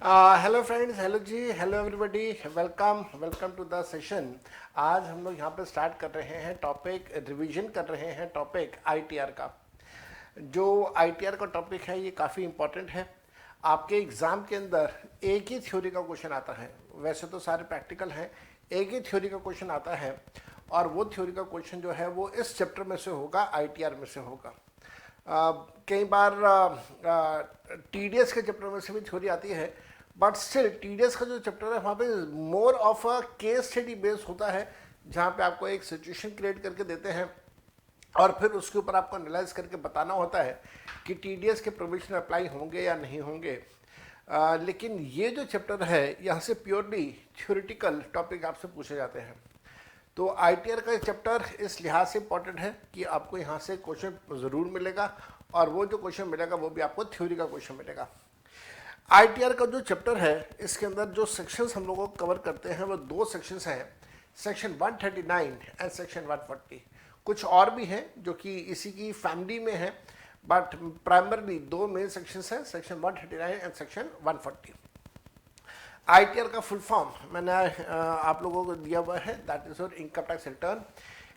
Hello friends, hello जी, hello everybody, welcome welcome to the session. आज हम लोग यहाँ पे स्टार्ट कर रहे हैं टॉपिक, रिवीजन कर रहे हैं टॉपिक आईटीआर का। जो आईटीआर का टॉपिक है ये काफ़ी इंपॉर्टेंट है। आपके एग्ज़ाम के अंदर एक ही थ्योरी का क्वेश्चन आता है, वैसे तो सारे प्रैक्टिकल हैं, एक ही थ्योरी का क्वेश्चन आता है और वो थ्योरी का क्वेश्चन जो है वो इस चैप्टर में से होगा, आईटीआर में से होगा। कई बार टीडीएस के चैप्टर में से भी थ्योरी आती है, बट स्टिल टीडीएस का जो चैप्टर है वहाँ पे more of a case study based होता है, जहाँ पे आपको एक सिचुएशन क्रिएट करके देते हैं और फिर उसके ऊपर आपको एनालाइज करके बताना होता है कि टीडीएस के प्रोविजन अप्लाई होंगे या नहीं होंगे। लेकिन ये जो चैप्टर है यहाँ से प्योरली थ्योरेटिकल टॉपिक आपसे पूछे जाते हैं। तो आईटीआर का चैप्टर इस लिहाज से इंपॉर्टेंट है कि आपको यहाँ से क्वेश्चन ज़रूर मिलेगा और वो जो क्वेश्चन मिलेगा वो भी आपको थ्योरी का क्वेश्चन मिलेगा। आईटीआर का जो चैप्टर है इसके अंदर जो सेक्शंस हम लोगों को कवर करते हैं वो दो सेक्शंस हैं, सेक्शन 139 एंड सेक्शन 140। कुछ और भी हैं जो कि इसी की फैमिली में है, बट प्राइमरली दो मेन सेक्शंस हैं, सेक्शन 139 एंड सेक्शन 140। आईटीआर का फुल फॉर्म मैंने आप लोगों को दिया हुआ है, that is your income tax return.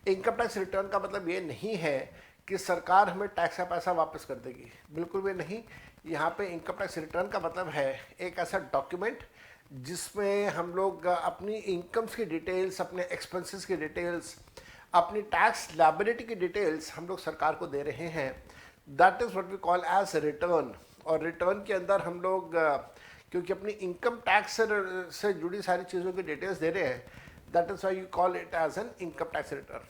Income tax return का मतलब ये नहीं है कि सरकार हमें टैक्स का पैसा वापस कर देगी, बिल्कुल भी नहीं। यहाँ पे इनकम टैक्स रिटर्न का मतलब है एक ऐसा डॉक्यूमेंट जिसमें हम लोग अपनी इनकम्स की डिटेल्स, अपने एक्सपेंसेस की डिटेल्स, अपनी टैक्स लायबिलिटी की डिटेल्स हम लोग सरकार को दे रहे हैं। That is what we call as return. और रिटर्न के अंदर हम लोग क्योंकि अपनी इनकम टैक्स से जुड़ी सारी चीज़ों की डिटेल्स दे रहे हैं, that is why you call it as an income tax return.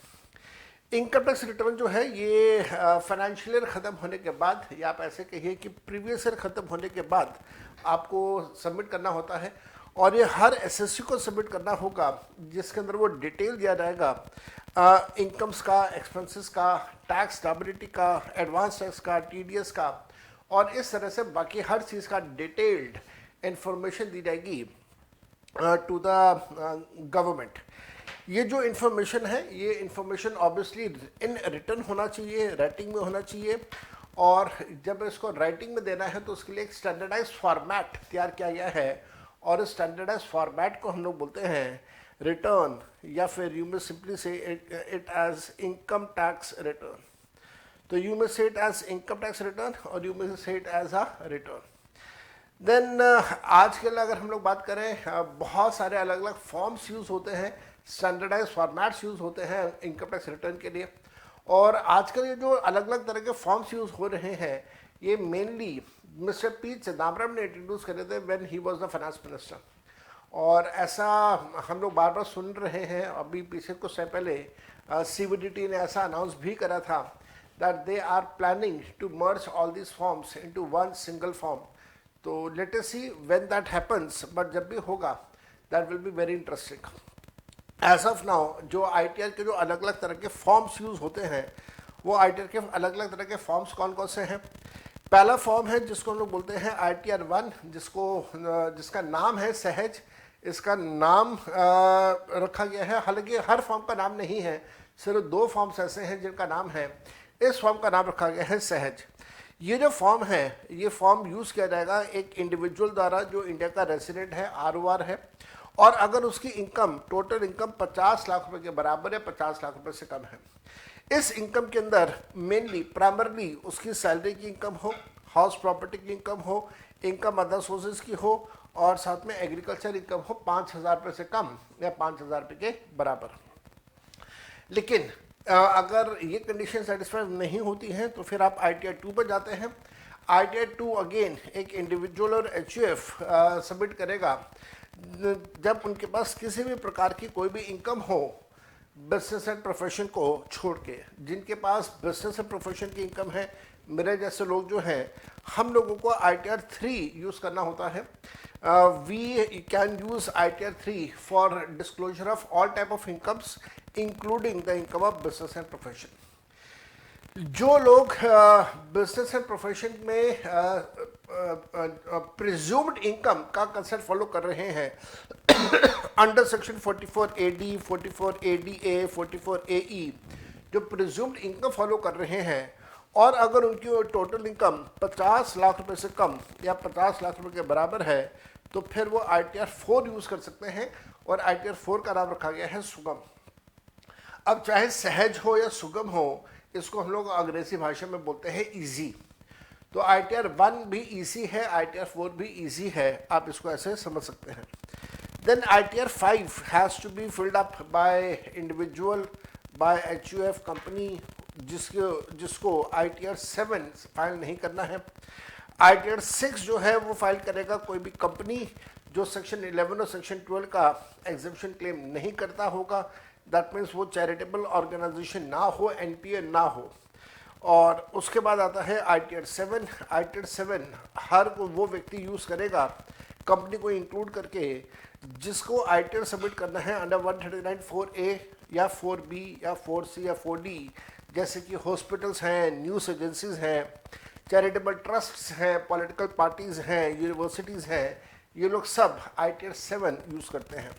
Income tax return जो है ये फाइनेंशियल ईयर ख़त्म होने के बाद, या आप ऐसे कहिए कि प्रीवियस ईयर ख़त्म होने के बाद आपको सबमिट करना होता है और ये हर एसएससी को सबमिट करना होगा, जिसके अंदर वो डिटेल दिया जाएगा इनकम्स का, एक्सपेंसेस का, टैक्स लायबिलिटी का, एडवांस टैक्स का, टीडीएस का, और इस तरह से बाकी हर चीज़ का डिटेल्ड इंफॉर्मेशन दी जाएगी टू द गवर्नमेंट। ये जो इन्फॉर्मेशन है ये इन्फॉर्मेशन ऑब्वियसली इन रिटर्न होना चाहिए, राइटिंग में होना चाहिए, और जब इसको राइटिंग में देना है तो उसके लिए एक स्टैंडर्डाइज फॉर्मेट तैयार किया गया है और इस स्टैंडर्डाइज फॉर्मेट को हम लोग बोलते हैं रिटर्न, या फिर you may simply say it as income tax return. तो you may say it as income tax return और you may say it as a return. Then आजकल अगर हम लोग बात करें, बहुत सारे अलग अलग फॉर्म्स यूज़ होते हैं, स्टैंडर्डाइज फॉर्मेट्स यूज़ होते हैं इनकम टैक्स रिटर्न के लिए। और आजकल ये जो अलग अलग तरह के फॉर्म्स यूज़ हो रहे हैं ये मेनली मिस्टर पी चिदम्बरम ने इंट्रोड्यूस करे थे when he was the finance minister. और ऐसा हम लोग बार बार सुन रहे हैं, अभी पीछे कुछ समय पहले सीवीडीटी ने ऐसा अनाउंस भी करा था that they are planning to merge all this forms into one single form. तो let us see when that happens, but जब भी होगा that will be very interesting. As of now जो आईटीआर के जो अलग अलग तरह के फॉर्म्स यूज़ होते हैं वो आईटीआर के अलग अलग तरह के फॉर्म्स कौन कौन से हैं। पहला फॉर्म है जिसको हम लोग बोलते हैं आईटीआर 1, जिसका नाम है सहज। इसका नाम रखा गया है, हालांकि हर फॉर्म का नाम नहीं है, सिर्फ दो फॉर्म्स ऐसे हैं जिनका नाम है। इस फॉर्म का नाम रखा गया है सहज। ये जो फॉर्म है ये फॉर्म यूज़ किया जाएगा एक इंडिविजुअल द्वारा जो इंडिया का रेसिडेंट है, आरओआर है, और अगर उसकी इनकम, टोटल इनकम 50 लाख रुपए के बराबर है, 50 लाख रुपए से कम है। इस इनकम के अंदर मेनली प्राइमरली उसकी सैलरी की इनकम हो, हाउस प्रॉपर्टी की इनकम हो, इनकम अदर सोर्सेज की हो, और साथ में एग्रीकल्चर इनकम हो 5,000 रुपये से कम या 5,000 रुपये के बराबर। लेकिन अगर ये कंडीशन सेटिस्फाई नहीं होती हैं तो फिर आप आईटीआर 2 पर जाते हैं। आईटीआर 2 अगेन एक इंडिविजुअल और एचयूएफ सबमिट करेगा जब उनके पास किसी भी प्रकार की कोई भी इनकम हो बिजनेस एंड प्रोफेशन को छोड़ के। जिनके पास बिजनेस एंड प्रोफेशन की इनकम है, मेरे जैसे लोग जो हैं, हम लोगों को आईटीआर 3 यूज़ करना होता है। We can use ITR 3 for disclosure of all type of incomes including the income of business and profession. जो लोग बिजनेस एंड प्रोफेशन में प्रिज्यूम्ड इनकम का कंसेप्ट फॉलो कर रहे हैं under section 44AD, 44ADA, 44AE, जो प्रिज्यूम्ड इनकम फॉलो कर रहे हैं और अगर उनकी टोटल इनकम 50 लाख रुपए से कम या 50 लाख रुपए के बराबर है तो फिर वो ITR 4 यूज़ कर सकते हैं, और ITR 4 का नाम रखा गया है सुगम। अब चाहे सहज हो या सुगम हो, इसको हम लोग अंग्रेजी भाषा में बोलते हैं इजी। तो ITR 1 भी इजी है, ITR 4 भी इजी है, आप इसको ऐसे समझ सकते हैं। Then ITR 5 has to be filled up by individual, by HUF company, जिसको ITR 7 फाइल नहीं करना है। ITR 6 जो है वो फाइल करेगा कोई भी कंपनी जो सेक्शन 11 और सेक्शन 12 का एग्जेम्पशन क्लेम नहीं करता होगा। दैट मीन्स वो चैरिटेबल ऑर्गेनाइजेशन ना हो, NPA ना हो। और उसके बाद आता है ITR 7। ITR 7 हर वो व्यक्ति यूज़ करेगा कंपनी को इंक्लूड करके जिसको ITR सबमिट करना है अंडर 139 4A या 4B या 4C या 4D, जैसे कि हॉस्पिटल्स हैं, न्यूज़ एजेंसीज हैं, चैरिटेबल ट्रस्ट्स हैं, पॉलिटिकल पार्टीज़ हैं, यूनिवर्सिटीज़ हैं, ये लोग सब ITR 7 यूज़ करते हैं।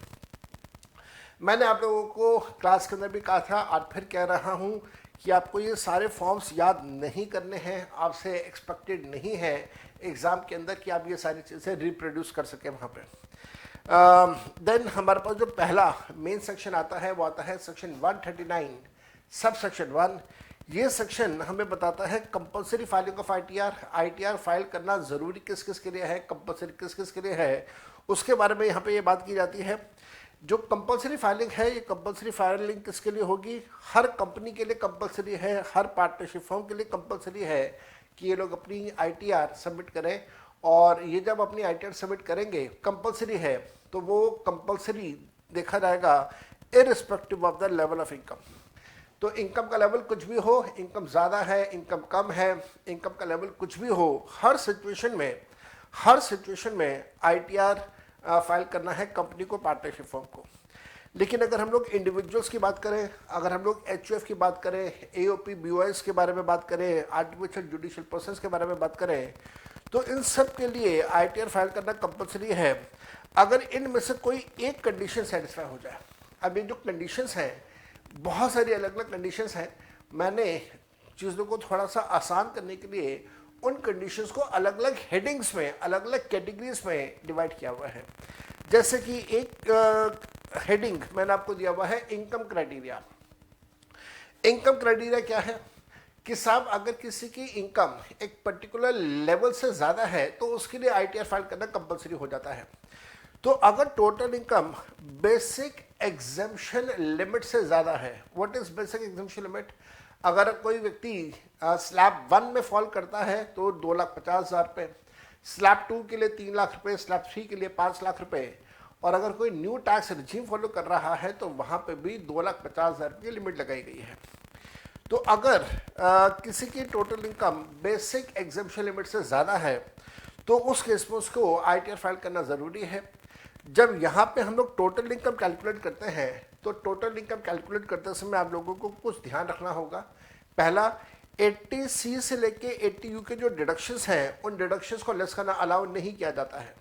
मैंने आप लोगों को क्लास के अंदर भी कहा था, आज फिर कह रहा हूँ कि आपको ये सारे फॉर्म्स याद नहीं करने हैं, आपसे एक्सपेक्टेड नहीं है एग्ज़ाम के अंदर कि आप ये सारी चीज़ें रिप्रोड्यूस कर सकें वहाँ पे। देन हमारे पास जो पहला मेन सेक्शन आता है वो आता है सेक्शन 139 सब सेक्शन 1। ये सेक्शन हमें बताता है compulsory filing of ITR file करना ज़रूरी किस किस के लिए है, कंपलसरी किस किस के लिए है, उसके बारे में यहाँ पे ये बात की जाती है। जो कंपलसरी फाइलिंग है, ये कंपलसरी फाइलिंग किसके लिए होगी? हर कंपनी के लिए कंपलसरी है, हर पार्टनरशिप फर्म के लिए कंपलसरी है कि ये लोग अपनी ITR सबमिट करें। और ये जब अपनी ITR सबमिट करेंगे, कंपलसरी है, तो वो कंपलसरी देखा जाएगा irrespective of the level of income. तो इनकम का लेवल कुछ भी हो, इनकम ज़्यादा है, इनकम कम है, इनकम का लेवल कुछ भी हो, हर सिचुएशन में ITR फाइल करना है कंपनी को, पार्टनरशिप फर्म को। लेकिन अगर हम लोग इंडिविजुअल्स की बात करें, अगर हम लोग HUF की बात करें, AOP BOIs के बारे में बात करें, आर्टिफिशियल जुडिशियल पर्सन्स के बारे में बात करें, तो इन सब के लिए ITR फाइल करना कंपलसरी है अगर इनमें से कोई एक कंडीशन सेटिस्फाई हो जाए। अब ये जो कंडीशंस हैं, बहुत सारी अलग अलग कंडीशंस हैं, मैंने चीज़ों को थोड़ा सा आसान करने के लिए उन कंडीशंस को अलग अलग हेडिंग्स में, अलग अलग कैटेगरीज में डिवाइड किया हुआ है। जैसे कि एक हेडिंग मैंने आपको दिया हुआ है इनकम क्राइटेरिया। इनकम क्राइटेरिया क्या है कि साहब अगर किसी की इनकम एक पर्टिकुलर लेवल से ज़्यादा है तो उसके लिए ITR फाइल करना कंपलसरी हो जाता है। तो अगर total income basic exemption limit से ज़्यादा है, what is basic exemption limit? अगर कोई व्यक्ति स्लैब 1 में फॉल करता है तो 2,50,000 रुपये, स्लैब 2 के लिए 3 लाख रुपये, स्लैब 3 के लिए 5 लाख रुपये, और अगर कोई न्यू टैक्स रिजीम फॉलो कर रहा है तो वहाँ पे भी 2,50,000 रुपये की लिमिट लगाई गई है। तो अगर किसी की total income basic exemption limit से ज़्यादा है तो उस केस में उसको ITR फाइल करना ज़रूरी है। जब यहाँ पे हम लोग टोटल इनकम कैलकुलेट करते हैं तो टोटल इनकम कैलकुलेट करते समय आप लोगों को कुछ ध्यान रखना होगा। पहला, 80C से लेके 80U के जो डिडक्शंस हैं, उन डिडक्शंस को लेस करना अलाउ नहीं किया जाता है।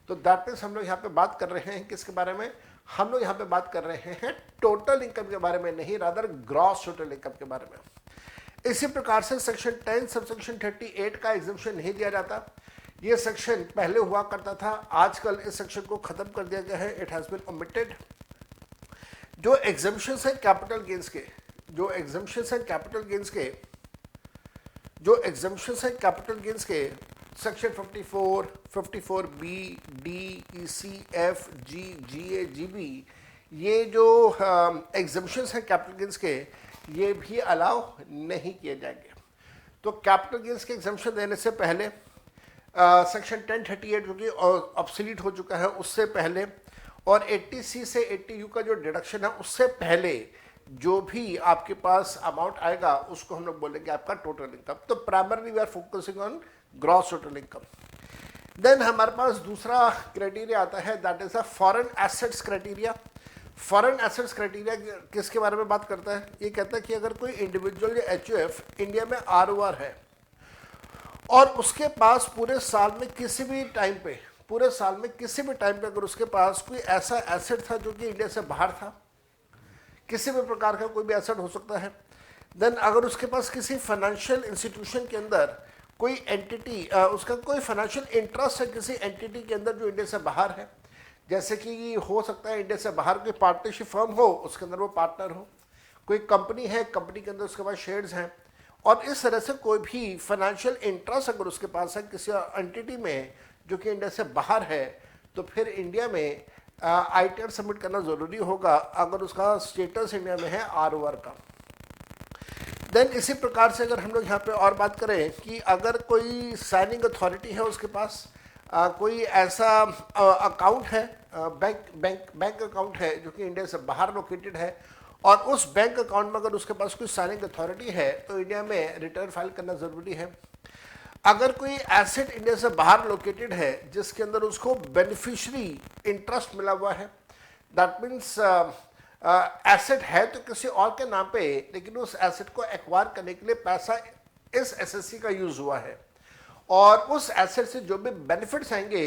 तो दैट मीन्स हम लोग यहाँ पे बात कर रहे हैं किसके बारे में? हम लोग यहाँ पे बात कर रहे हैं टोटल इनकम के बारे में, नहीं, रादर ग्रॉस टोटल इनकम के बारे में। इसी प्रकार से सेक्शन 10 सबसेक्शन 38 का एग्जेम्पशन नहीं दिया जाता। ये सेक्शन पहले हुआ करता था, आजकल इस सेक्शन को खत्म कर दिया गया है, इट हैज़ बीन ओमिटेड। जो एग्जेम्पशंस हैं कैपिटल गेन्स के, जो एग्जेम्पशंस हैं कैपिटल गेन्स के section 54, 54B, D, EC, F, G, GA, GB, ये जो एग्जेम्पशंस हैं कैपिटल गेन्स के, ये भी अलाउ नहीं किए जाएंगे। तो कैपिटल गेन्स के एग्जेम्पशन देने से पहले सेक्शन 1038 जो कि ऑब्सोलीट हो चुका है, उससे पहले, और 80C से 80U का जो डिडक्शन है उससे पहले जो भी आपके पास अमाउंट आएगा उसको हम लोग बोलेंगे आपका टोटल इनकम। तो primarily we are focusing on gross total income. Then हमारे पास दूसरा क्राइटेरिया आता है, that is a foreign assets criteria. Foreign assets criteria किसके बारे में बात करता है? ये कहता है कि अगर कोई इंडिविजुअल या HUF इंडिया में ROR है और उसके पास पूरे साल में किसी भी टाइम पे अगर उसके पास कोई ऐसा एसेट था जो कि इंडिया से बाहर था, किसी भी प्रकार का कोई भी एसेट हो सकता है, देन अगर उसके पास किसी फाइनेंशियल इंस्टीट्यूशन के अंदर कोई एंटिटी उसका कोई फाइनेंशियल इंटरेस्ट है किसी एंटिटी के अंदर जो इंडिया से बाहर है, जैसे कि हो सकता है इंडिया से बाहर कोई पार्टनरशिप फर्म हो, उसके अंदर वो पार्टनर हो, कोई कंपनी है, कंपनी के अंदर उसके पास शेयर्स हैं, और इस तरह से कोई भी फाइनेंशियल इंटरेस्ट अगर उसके पास है किसी एंटिटी में जो कि इंडिया से बाहर है, तो फिर इंडिया में ITR सबमिट करना ज़रूरी होगा अगर उसका स्टेटस इंडिया में है ROR का। देन इसी प्रकार से अगर हम लोग यहाँ पे और बात करें कि अगर कोई साइनिंग अथॉरिटी है उसके पास कोई ऐसा अकाउंट है, बैंक अकाउंट है जो कि इंडिया से बाहर लोकेटेड है, और उस बैंक अकाउंट में अगर उसके पास कोई साइनिंग अथॉरिटी है तो इंडिया में रिटर्न फाइल करना ज़रूरी है। अगर कोई एसेट इंडिया से बाहर लोकेटेड है जिसके अंदर उसको बेनिफिशियरी इंटरेस्ट मिला हुआ है, दैट मीन्स एसेट है तो किसी और के नाम पे, लेकिन उस एसेट को एक्वायर करने के लिए पैसा इस एसएससी का यूज हुआ है, और उस एसेट से जो भी बेनिफिट्स आएंगे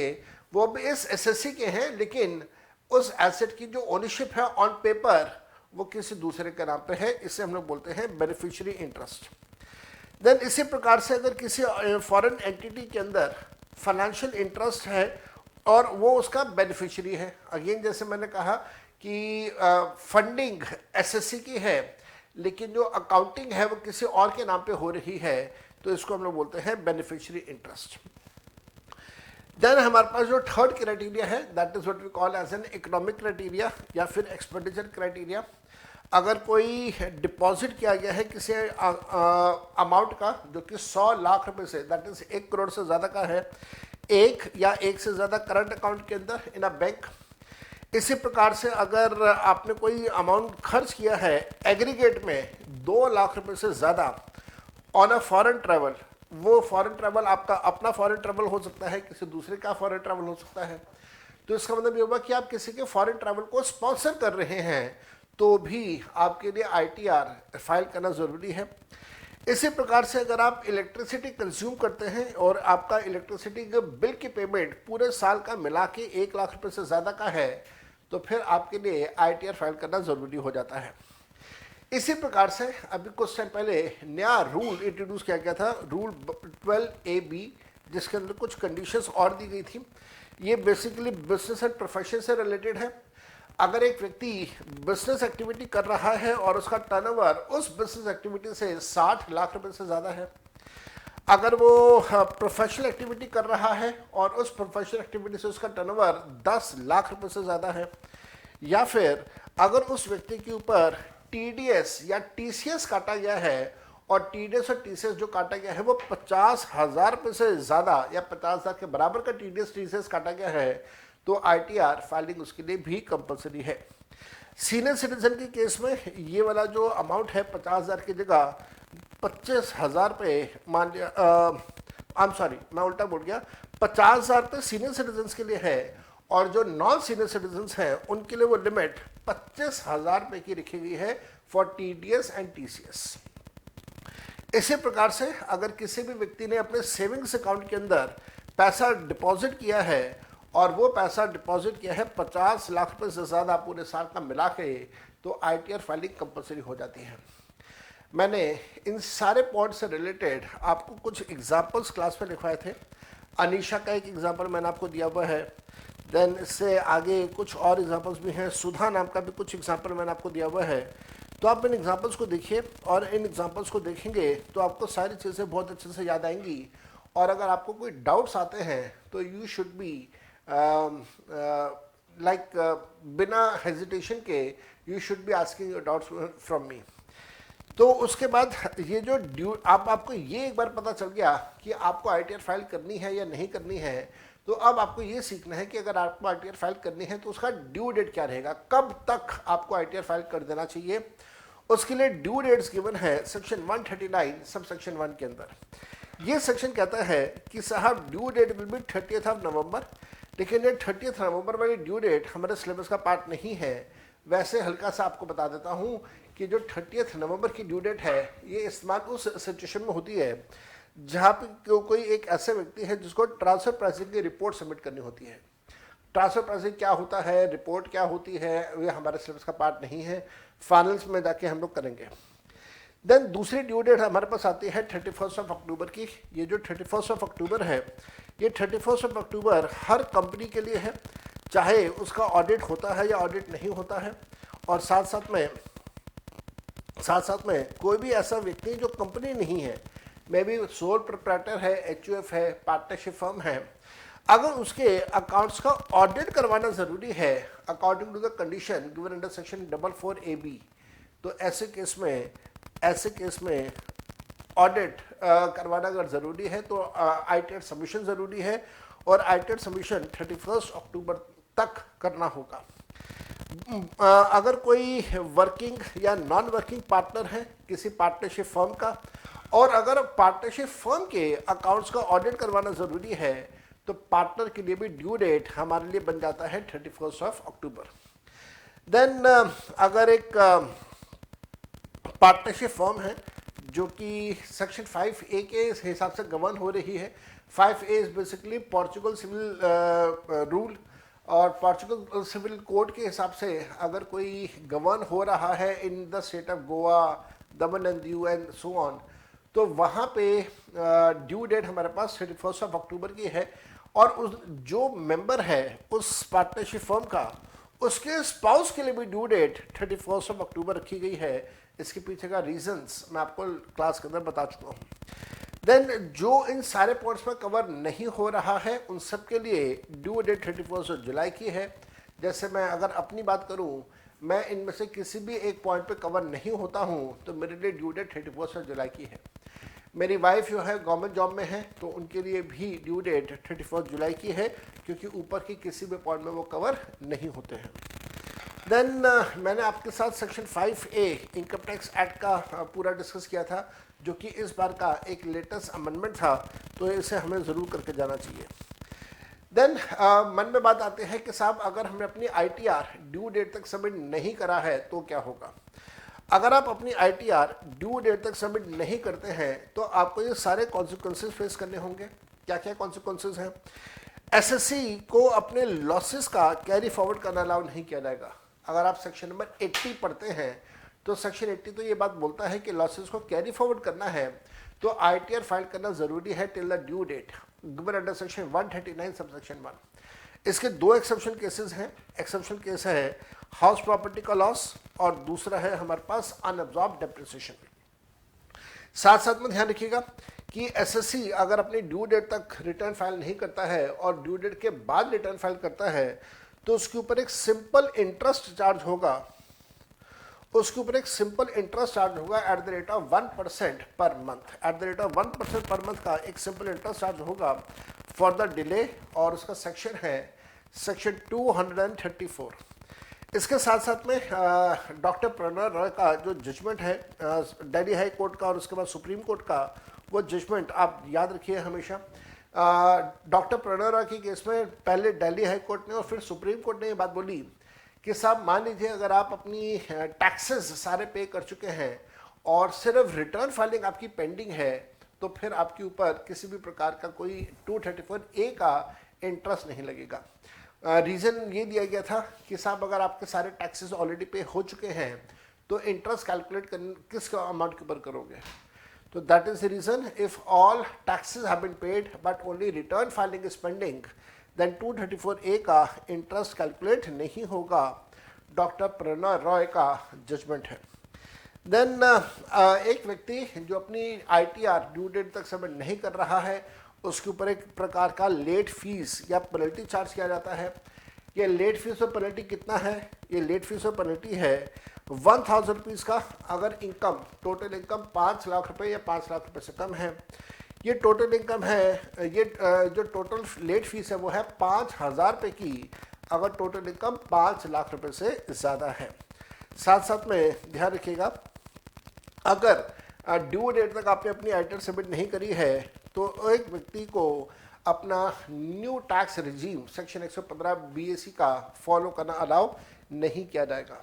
वो भी इस एसएससी के हैं, लेकिन उस एसेट की जो ओनरशिप है ऑन पेपर वो किसी दूसरे के नाम पे है। इसे हम लोग बोलते हैं बेनिफिशियरी इंटरेस्ट। देन इसी प्रकार से अगर किसी फॉरेन एंटिटी के अंदर फाइनेंशियल इंटरेस्ट है और वो उसका बेनिफिशियरी है, अगेन जैसे मैंने कहा कि फंडिंग एसएससी की है लेकिन जो अकाउंटिंग है वो किसी और के नाम पे हो रही है, तो इसको हम लोग बोलते हैं बेनिफिशियरी इंटरेस्ट। देन हमारे पास जो थर्ड क्राइटेरिया है that is what we call as an economic criteria या फिर एक्सपेंडिचर क्राइटेरिया। अगर कोई डिपॉजिट किया गया है किसी अमाउंट का जो कि 100 लाख रुपए से, दैट इज 1 करोड़ से ज़्यादा का है, एक या एक से ज़्यादा करंट अकाउंट के अंदर इन अ बैंक। इसी प्रकार से अगर आपने कोई अमाउंट खर्च किया है एग्रीगेट में 2 लाख रुपए से ज़्यादा ऑन अ फॉरेन ट्रैवल, वो फॉरेन ट्रैवल आपका अपना फॉरेन ट्रैवल हो सकता है, किसी दूसरे का फॉरेन ट्रैवल हो सकता है, तो इसका मतलब ये होगा कि आप किसी के फॉरेन ट्रैवल को स्पॉन्सर कर रहे हैं तो भी आपके लिए ITR फाइल करना ज़रूरी है। इसी प्रकार से अगर आप इलेक्ट्रिसिटी कंज्यूम करते हैं और आपका इलेक्ट्रिसिटी के बिल की पेमेंट पूरे साल का मिला के 1 लाख रुपए से ज़्यादा का है तो फिर आपके लिए ITR फाइल करना ज़रूरी हो जाता है। इसी प्रकार से अभी कुछ टाइम पहले नया रूल इंट्रोड्यूस किया गया था, रूल 12AB, जिसके अंदर कुछ कंडीशंस और दी गई थी। ये बेसिकली बिजनेस एंड प्रोफेशन से रिलेटेड है। अगर एक व्यक्ति बिजनेस एक्टिविटी कर रहा है और उसका टर्नओवर उस बिजनेस एक्टिविटी से 60 लाख रुपए से ज़्यादा है, अगर वो प्रोफेशनल एक्टिविटी कर रहा है और उस प्रोफेशनल एक्टिविटी से उसका टर्नओवर 10 लाख रुपए से ज़्यादा है, या फिर अगर उस व्यक्ति के ऊपर TDS या TCS काटा गया है और TDS और TCS जो काटा गया है वो 50,000 रुपये से ज़्यादा या 50,000 के बराबर का TDS TCS काटा गया है, तो ITR फाइलिंग उसके लिए भी कंपलसरी है। सीनियर सिटीजन के केस में ये वाला जो अमाउंट है 50,000 की जगह 25,000 रुपये मान लिया, आई एम सॉरी मैं उल्टा बोल गया, 50,000 रुपये सीनियर सिटीजन्स के लिए है और जो नॉन सीनियर सिटीजन्स हैं उनके लिए वो लिमिट 25,000 रुपये की रखी गई है फॉर TDS एंड TCS। इसी प्रकार से अगर किसी भी व्यक्ति ने अपने सेविंग्स अकाउंट के अंदर पैसा डिपॉजिट किया है और वो पैसा डिपॉजिट किया है 50 लाख रुपए से ज़्यादा पूरे साल का मिला के, तो ITR फाइलिंग कंपलसरी हो जाती है। मैंने इन सारे पॉइंट से रिलेटेड आपको कुछ एग्जाम्पल्स क्लास में लिखवाए थे। अनीशा का एक एग्जाम्पल मैंने आपको दिया हुआ है, देन इससे आगे कुछ और एग्जाम्पल्स भी हैं, सुधा नाम का भी कुछ एग्जाम्पल मैंने आपको दिया हुआ है। तो आप इन एग्जाम्पल्स को देखिए और इन एग्जाम्पल्स को देखेंगे तो आपको सारी चीज़ें बहुत अच्छे से याद आएंगी, और अगर आपको कोई डाउट्स आते हैं तो यू शुड बी बिना हेजिटेशन के you should be asking your doubts from me. तो उसके बाद ये जो आपको ये एक बार पता चल गया कि आपको ITR फाइल करनी है या नहीं करनी है, तो अब आपको ये सीखना है कि अगर आपको ITR फाइल करनी है तो उसका ड्यू डेट क्या रहेगा, कब तक आपको ITR फाइल कर देना चाहिए। उसके लिए ड्यू डेट्स गिवन है सेक्शन 139 सब सेक्शन 1 के अंदर। ये सेक्शन कहता है कि साहब due date will be 30th of November, लेकिन ये 30th नवंबर वाली ड्यू डेट हमारे सिलेबस का पार्ट नहीं है। वैसे हल्का सा आपको बता देता हूँ कि जो 30th नवंबर की ड्यू डेट है ये इस्तेमाल उस सिचुएशन में होती है जहाँ पे कोई एक ऐसे व्यक्ति है जिसको ट्रांसफर प्राइसिंग की रिपोर्ट सबमिट करनी होती है। ट्रांसफर प्राइसिंग क्या होता है, रिपोर्ट क्या होती है, ये हमारे सिलेबस का पार्ट नहीं है, फाइनल्स में जाके हम लोग करेंगे। देन दूसरी ड्यू डेट हमारे पास आती है 31 ऑफ अक्टूबर की। ये जो 31 ऑफ अक्टूबर है, ये 31 ऑफ अक्टूबर हर कंपनी के लिए है, चाहे उसका ऑडिट होता है या ऑडिट नहीं होता है। और साथ साथ में कोई भी ऐसा व्यक्ति जो कंपनी नहीं है, मे बी सोल प्रोप्राइटर है, एचयूएफ है, पार्टनरशिप फर्म है, अगर उसके अकाउंट्स का ऑडिट करवाना ज़रूरी है according to the condition given under section 44AB, तो ऐसे केस में ऑडिट करवाना अगर ज़रूरी है तो आईटीआर सबमिशन ज़रूरी है, और आईटीआर सबमिशन 31 अक्टूबर तक करना होगा। अगर कोई वर्किंग या नॉन वर्किंग पार्टनर है किसी पार्टनरशिप फर्म का, और अगर पार्टनरशिप फर्म के अकाउंट्स का ऑडिट करवाना ज़रूरी है, तो पार्टनर के लिए भी ड्यू डेट हमारे लिए बन जाता है 31 ऑफ अक्टूबर। देन अगर एक पार्टनरशिप फर्म है जो कि सेक्शन 5A के हिसाब से गवर्न हो रही है, 5A is basically Portugal civil rule, और पोर्चुगल सिविल कोड के हिसाब से अगर कोई गवर्न हो रहा है in the state of Goa, Daman and Diu and so on, तो वहाँ पे ड्यू डेट हमारे पास 31 ऑफ अक्टूबर की है। और उस जो मेंबर है उस पार्टनरशिप फर्म का, उसके स्पाउस के लिए भी ड्यू डेट 31 ऑफ अक्टूबर रखी गई है। इसके पीछे का रीजंस मैं आपको क्लास के अंदर बता चुका हूँ। देन जो इन सारे पॉइंट्स में कवर नहीं हो रहा है उन सब के लिए ड्यू डेट 31 जुलाई की है। जैसे मैं अगर अपनी बात करूं, मैं इनमें से किसी भी एक पॉइंट पे कवर नहीं होता हूं तो मेरे लिए ड्यू डेट 31 जुलाई की है। मेरी वाइफ जो है गवर्नमेंट जॉब में है तो उनके लिए भी ड्यू डेट 31 जुलाई की है, क्योंकि ऊपर की किसी भी पॉइंट में वो कवर नहीं होते हैं। देन मैंने आपके साथ section 5A income tax act का पूरा डिस्कस किया था, जो कि इस बार का एक लेटेस्ट अमेंडमेंट था, तो इसे हमें ज़रूर करके जाना चाहिए। देन मन में बात आती है कि साहब अगर हमने अपनी ITR ड्यू डेट तक सबमिट नहीं करा है तो क्या होगा। अगर आप अपनी ITR ड्यू डेट तक सबमिट नहीं करते हैं तो आपको ये सारे कॉन्सिक्वेंसेस फेस करने होंगे। क्या क्या कॉन्सिक्वेंसेस हैं? SSC को अपने लॉसेस का कैरी फॉरवर्ड करना अलाउ नहीं किया जाएगा। अगर आप सेक्शन नंबर 80 पढ़ते हैं तो सेक्शन 80 तो ये बात बोलता है कि लॉसेस को कैरी फॉरवर्ड करना है तो ITR फाइल करना ज़रूरी है till the due date given under section 139 sub section 1। इसके दो एक्सेप्शन केसेस हैं। एक्सेप्शन केस है हाउस प्रॉपर्टी का लॉस, और दूसरा है हमारे पास अनअब्जॉर्ब्ड डेप्रिसिएशन। साथ साथ में ध्यान रखिएगा कि SSC अगर अपनी ड्यू डेट तक रिटर्न फाइल नहीं करता है और ड्यू डेट के बाद रिटर्न फाइल करता है तो उसके ऊपर एक सिंपल इंटरेस्ट चार्ज होगा। उसके ऊपर एक सिंपल इंटरेस्ट चार्ज होगा at the rate of 1% per month. At the rate of 1% per month का एक सिंपल इंटरेस्ट चार्ज होगा फॉर द डिले, और उसका सेक्शन है सेक्शन 234। इसके साथ साथ में डॉक्टर प्रणय रॉय का जो जजमेंट है दिल्ली हाई कोर्ट का और उसके बाद सुप्रीम कोर्ट का, वो जजमेंट आप याद रखिए हमेशा। डॉक्टर प्रणय रॉय के केस में पहले दिल्ली हाई कोर्ट ने और फिर सुप्रीम कोर्ट ने ये बात बोली कि साहब मान लीजिए अगर आप अपनी टैक्सेस सारे पे कर चुके हैं और सिर्फ रिटर्न फाइलिंग आपकी पेंडिंग है, तो फिर आपके ऊपर किसी भी प्रकार का कोई 234A का इंटरेस्ट नहीं लगेगा। रीज़न ये दिया गया था कि साहब अगर आपके सारे टैक्सेस ऑलरेडी पे हो चुके हैं तो इंटरेस्ट कैलकुलेट किस अमाउंट के ऊपर करोगे। तो that is the reason if all taxes have been paid but only return filing is pending, then 234A का इंटरेस्ट कैलकुलेट नहीं होगा। डॉक्टर प्रणय रॉय का जजमेंट है। देन एक व्यक्ति जो अपनी ITR ड्यू डेट तक सबमिट नहीं कर रहा है उसके ऊपर एक प्रकार का लेट फीस या पेनल्टी चार्ज किया जाता है। ये लेट फीस और पेनल्टी कितना है? ये लेट फीस और पेनल्टी है 1000 रुपीज़ का अगर इनकम टोटल इनकम 5 लाख रुपए या 5 लाख रुपए से कम है। ये टोटल इनकम है, ये जो टोटल लेट फीस है वो है 5000 रुपये की अगर टोटल इनकम 5 लाख रुपए से ज़्यादा है। साथ साथ में ध्यान रखिएगा अगर ड्यू डेट तक आपने अपनी ITR सबमिट नहीं करी है तो एक व्यक्ति को अपना new tax regime section 115 BAC का फॉलो करना अलाउ नहीं किया जाएगा।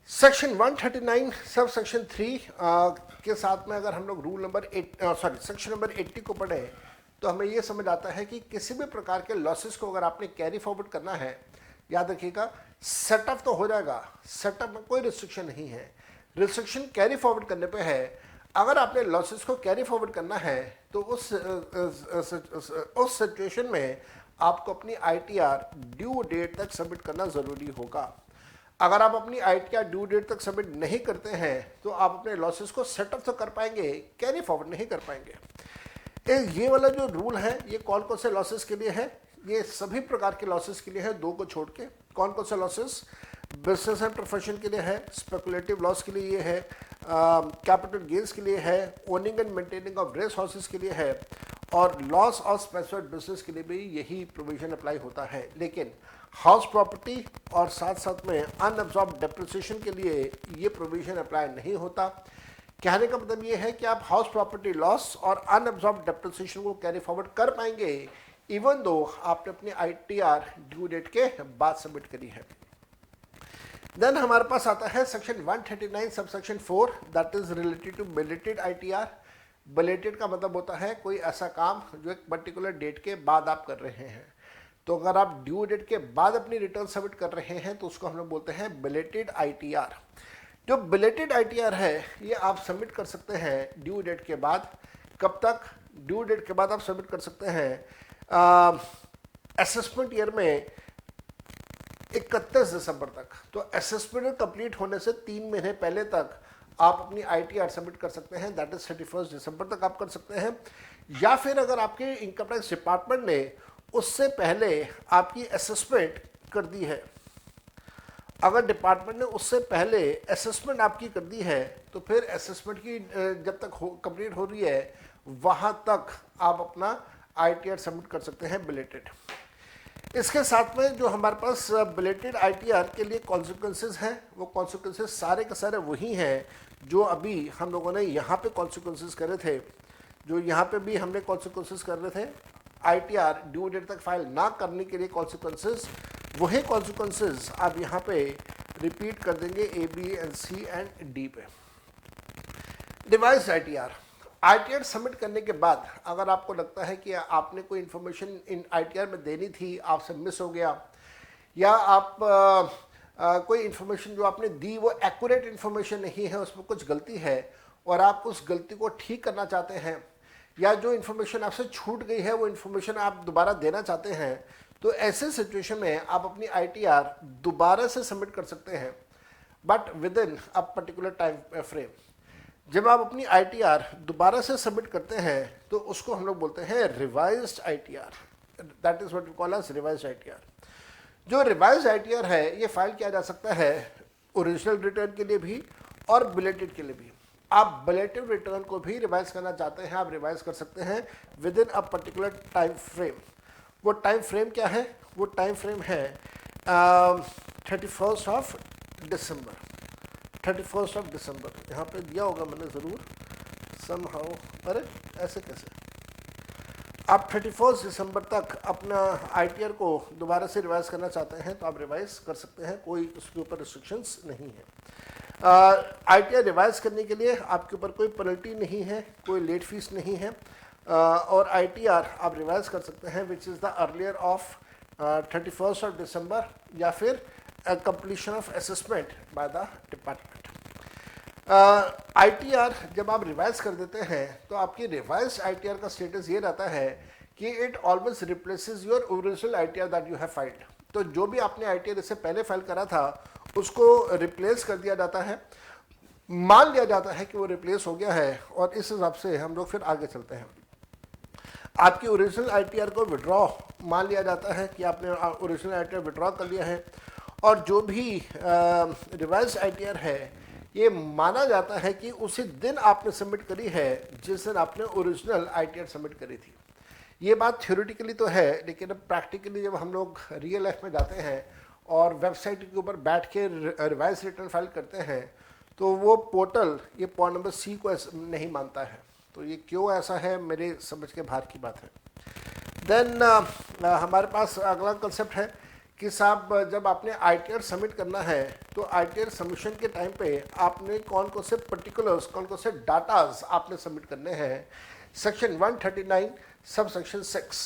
सेक्शन 139 सब सेक्शन 3 के साथ में अगर हम लोग रूल नंबर सेक्शन नंबर 80 को पढ़ें तो हमें ये समझ आता है कि किसी भी प्रकार के लॉसेस को अगर आपने कैरी फॉरवर्ड करना है, याद रखिएगा सेटअप तो हो जाएगा, सेटअप में कोई रिस्ट्रिक्शन नहीं है, रिस्ट्रिक्शन कैरी फॉरवर्ड करने पे है। अगर आपने लॉसेस को कैरी फॉरवर्ड करना है तो उस सिचुएशन में आपको अपनी आईटीआर ड्यू डेट तक सबमिट करना ज़रूरी होगा। अगर आप अपनी आईटीआर ड्यू डेट तक सबमिट नहीं करते हैं तो आप अपने लॉसेस को सेट ऑफ तो कर पाएंगे, कैरी फॉरवर्ड नहीं कर पाएंगे। ये वाला जो रूल है ये कौन कौन से लॉसेस के लिए है? ये सभी प्रकार के लॉसेस के लिए है, दो को छोड़ के। कौन कौन से लॉसेस? बिजनेस एंड प्रोफेशन के लिए है, स्पेकुलेटिव लॉस के लिए ये है, कैपिटल गेन्स के लिए है, owning and maintaining of race horses के लिए है, और लॉस ऑफ स्पेसिफाइड बिजनेस के लिए भी यही प्रोविजन अप्लाई होता है। लेकिन हाउस प्रॉपर्टी और साथ साथ में अनअब्जॉर्ब डेप्रिसिएशन के लिए ये प्रोविजन अप्लाई नहीं होता। कहने का मतलब ये है कि आप हाउस प्रॉपर्टी लॉस और अनअब्जॉर्ब डेप्रिसिएशन को कैरी फॉरवर्ड कर पाएंगे इवन दो आपने अपनी आईटीआर ड्यू डेट के बाद सबमिट करी है। देन हमारे पास आता है section 139 sub section 4 that is related to belated ITR. Belated का मतलब होता है कोई ऐसा काम जो एक पर्टिकुलर डेट के बाद आप कर रहे हैं। तो अगर आप ड्यू डेट के बाद अपनी रिटर्न सबमिट कर रहे हैं तो उसको हम लोग बोलते हैं बिलेटेड आईटीआर। जो बिलेटेड आईटीआर है ये आप सबमिट कर सकते हैं ड्यू डेट के बाद। कब तक? ड्यू डेट के बाद आप सबमिट कर सकते हैं असेसमेंट ईयर में 31 दिसंबर तक। तो असेसमेंट कंप्लीट होने से 3 महीने पहले तक आप अपनी आईटीआर सबमिट कर सकते हैं, दैट इज 31 दिसंबर तक आप कर सकते हैं। या फिर अगर आपके इनकम टैक्स डिपार्टमेंट ने उससे पहले आपकी असेसमेंट कर दी है, अगर डिपार्टमेंट ने उससे पहले असेसमेंट आपकी कर दी है तो फिर असेसमेंट की जब तक कंप्लीट हो रही है वहाँ तक आप अपना आईटीआर सबमिट कर सकते हैं बिलेटेड। इसके साथ में जो हमारे पास बिलेटेड आईटीआर के लिए कॉन्सिक्वेंसेस हैं वो कॉन्सिक्वेंसेस सारे के सारे वही हैं जो अभी हम लोगों ने यहाँ पे कॉन्सिक्वेंसेस करे थे। जो यहाँ पे भी हमने कॉन्सिक्वेंसेस कर रहे थे आईटीआर ड्यू डेट तक फाइल ना करने के लिए कॉन्सिक्वेंसेस, वही कॉन्सिक्वेंसेस आप यहाँ पे रिपीट कर देंगे A, B and C and D पे। डिवाइस आईटीआर सबमिट करने के बाद अगर आपको लगता है कि आपने कोई इन्फॉर्मेशन इन आईटीआर में देनी थी, आपसे मिस हो गया, या आप कोई इन्फॉर्मेशन जो आपने दी वो एक्यूरेट इन्फॉर्मेशन नहीं है, उसमें कुछ गलती है और आप उस गलती को ठीक करना चाहते हैं, या जो इन्फॉर्मेशन आपसे छूट गई है वो इन्फॉर्मेशन आप दोबारा देना चाहते हैं, तो ऐसे सिचुएशन में आप अपनी आईटीआर दोबारा से सबमिट कर सकते हैं, but with in a particular time frame. जब आप अपनी आईटीआर दोबारा से सबमिट करते हैं तो उसको हम लोग बोलते हैं revised ITR, that is what we call as revised ITR. जो रिवाइज्ड आईटीआर है ये फाइल किया जा सकता है ओरिजिनल रिटर्न के लिए भी और बिलेटेड के लिए भी। आप बिलेटेड रिटर्न को भी रिवाइज करना चाहते हैं, आप रिवाइज कर सकते हैं with in a particular time frame. वो टाइम फ्रेम क्या है? वो टाइम फ्रेम है 31 ऑफ दिसंबर। 31 ऑफ दिसंबर यहाँ पे दिया होगा मैंने ज़रूर समहाउ, अरे ऐसे कैसे? आप 31 दिसंबर तक अपना आईटीआर को दोबारा से रिवाइज करना चाहते हैं तो आप रिवाइज कर सकते हैं, कोई उसके ऊपर रिस्ट्रिक्शंस नहीं है। आईटीआर रिवाइज करने के लिए आपके ऊपर कोई पेनल्टी नहीं है, कोई लेट फीस नहीं है, और आईटीआर आप रिवाइज कर सकते हैं which is the earlier of 31 of December या फिर completion of assessment by the department. ITR जब आप रिवाइज कर देते हैं तो आपकी रिवाइज आईटीआर का स्टेटस ये रहता है कि it always replaces your original ITR that you have filed. तो जो भी आपने आईटीआर इससे पहले फाइल करा था उसको रिप्लेस कर दिया जाता है, मान लिया जाता है कि वो रिप्लेस हो गया है, और इस हिसाब से हम लोग फिर आगे चलते हैं। आपकी ओरिजिनल आईटीआर को विड्रॉ मान लिया जाता है कि आपने ओरिजिनल आईटीआर विड्रॉ कर लिया है, और जो भी रिवाइज आईटीआर है ये माना जाता है कि उसी दिन आपने सबमिट करी है जिस दिन आपने ओरिजिनल आईटीआर सबमिट करी थी। ये बात थ्योरेटिकली तो है, लेकिन अब प्रैक्टिकली जब हम लोग रियल लाइफ में जाते हैं और वेबसाइट के ऊपर बैठ के रिवाइज रिटर्न फाइल करते हैं तो वो पोर्टल ये पॉइंट नंबर सी को नहीं मानता है। तो ये क्यों ऐसा है मेरे समझ के बाहर की बात है। देन हमारे पास अगला कंसेप्ट है कि साहब जब आपने आईटीआर सबमिट करना है तो आईटीआर सबमिशन के टाइम पे आपने कौन कौन से पर्टिकुलर्स, कौन कौन से डाटाज आपने सबमिट करने हैं। सेक्शन 139 सब सेक्शन 6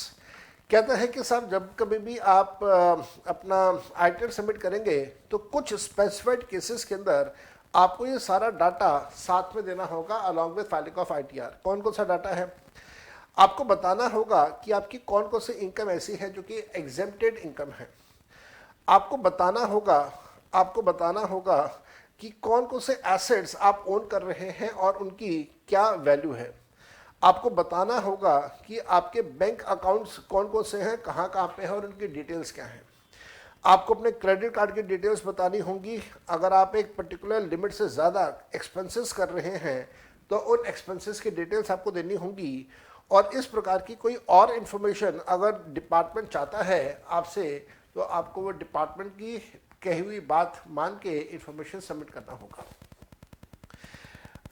कहता है कि साहब जब कभी भी आप अपना आईटीआर सबमिट करेंगे तो कुछ स्पेसिफाइड केसेस के अंदर आपको ये सारा डाटा साथ में देना होगा along with filing of ITR. कौन कौन सा डाटा है आपको बताना होगा कि आपकी कौन कौन सी इनकम ऐसी है जो कि एग्जेम्प्टेड इनकम है। आपको बताना होगा कि कौन कौन से एसेट्स आप ओन कर रहे हैं और उनकी क्या वैल्यू है। आपको बताना होगा कि आपके बैंक अकाउंट्स कौन कौन से हैं, कहाँ कहाँ पे हैं और उनकी डिटेल्स क्या हैं। आपको अपने क्रेडिट कार्ड की डिटेल्स बतानी होंगी। अगर आप एक पर्टिकुलर लिमिट से ज़्यादा एक्सपेंसेस कर रहे हैं तो उन एक्सपेंसेस की डिटेल्स आपको देनी होंगी। और इस प्रकार की कोई और इन्फॉर्मेशन अगर डिपार्टमेंट चाहता है आपसे तो आपको वो डिपार्टमेंट की कही हुई बात मान के इन्फॉर्मेशन सबमिट करना होगा।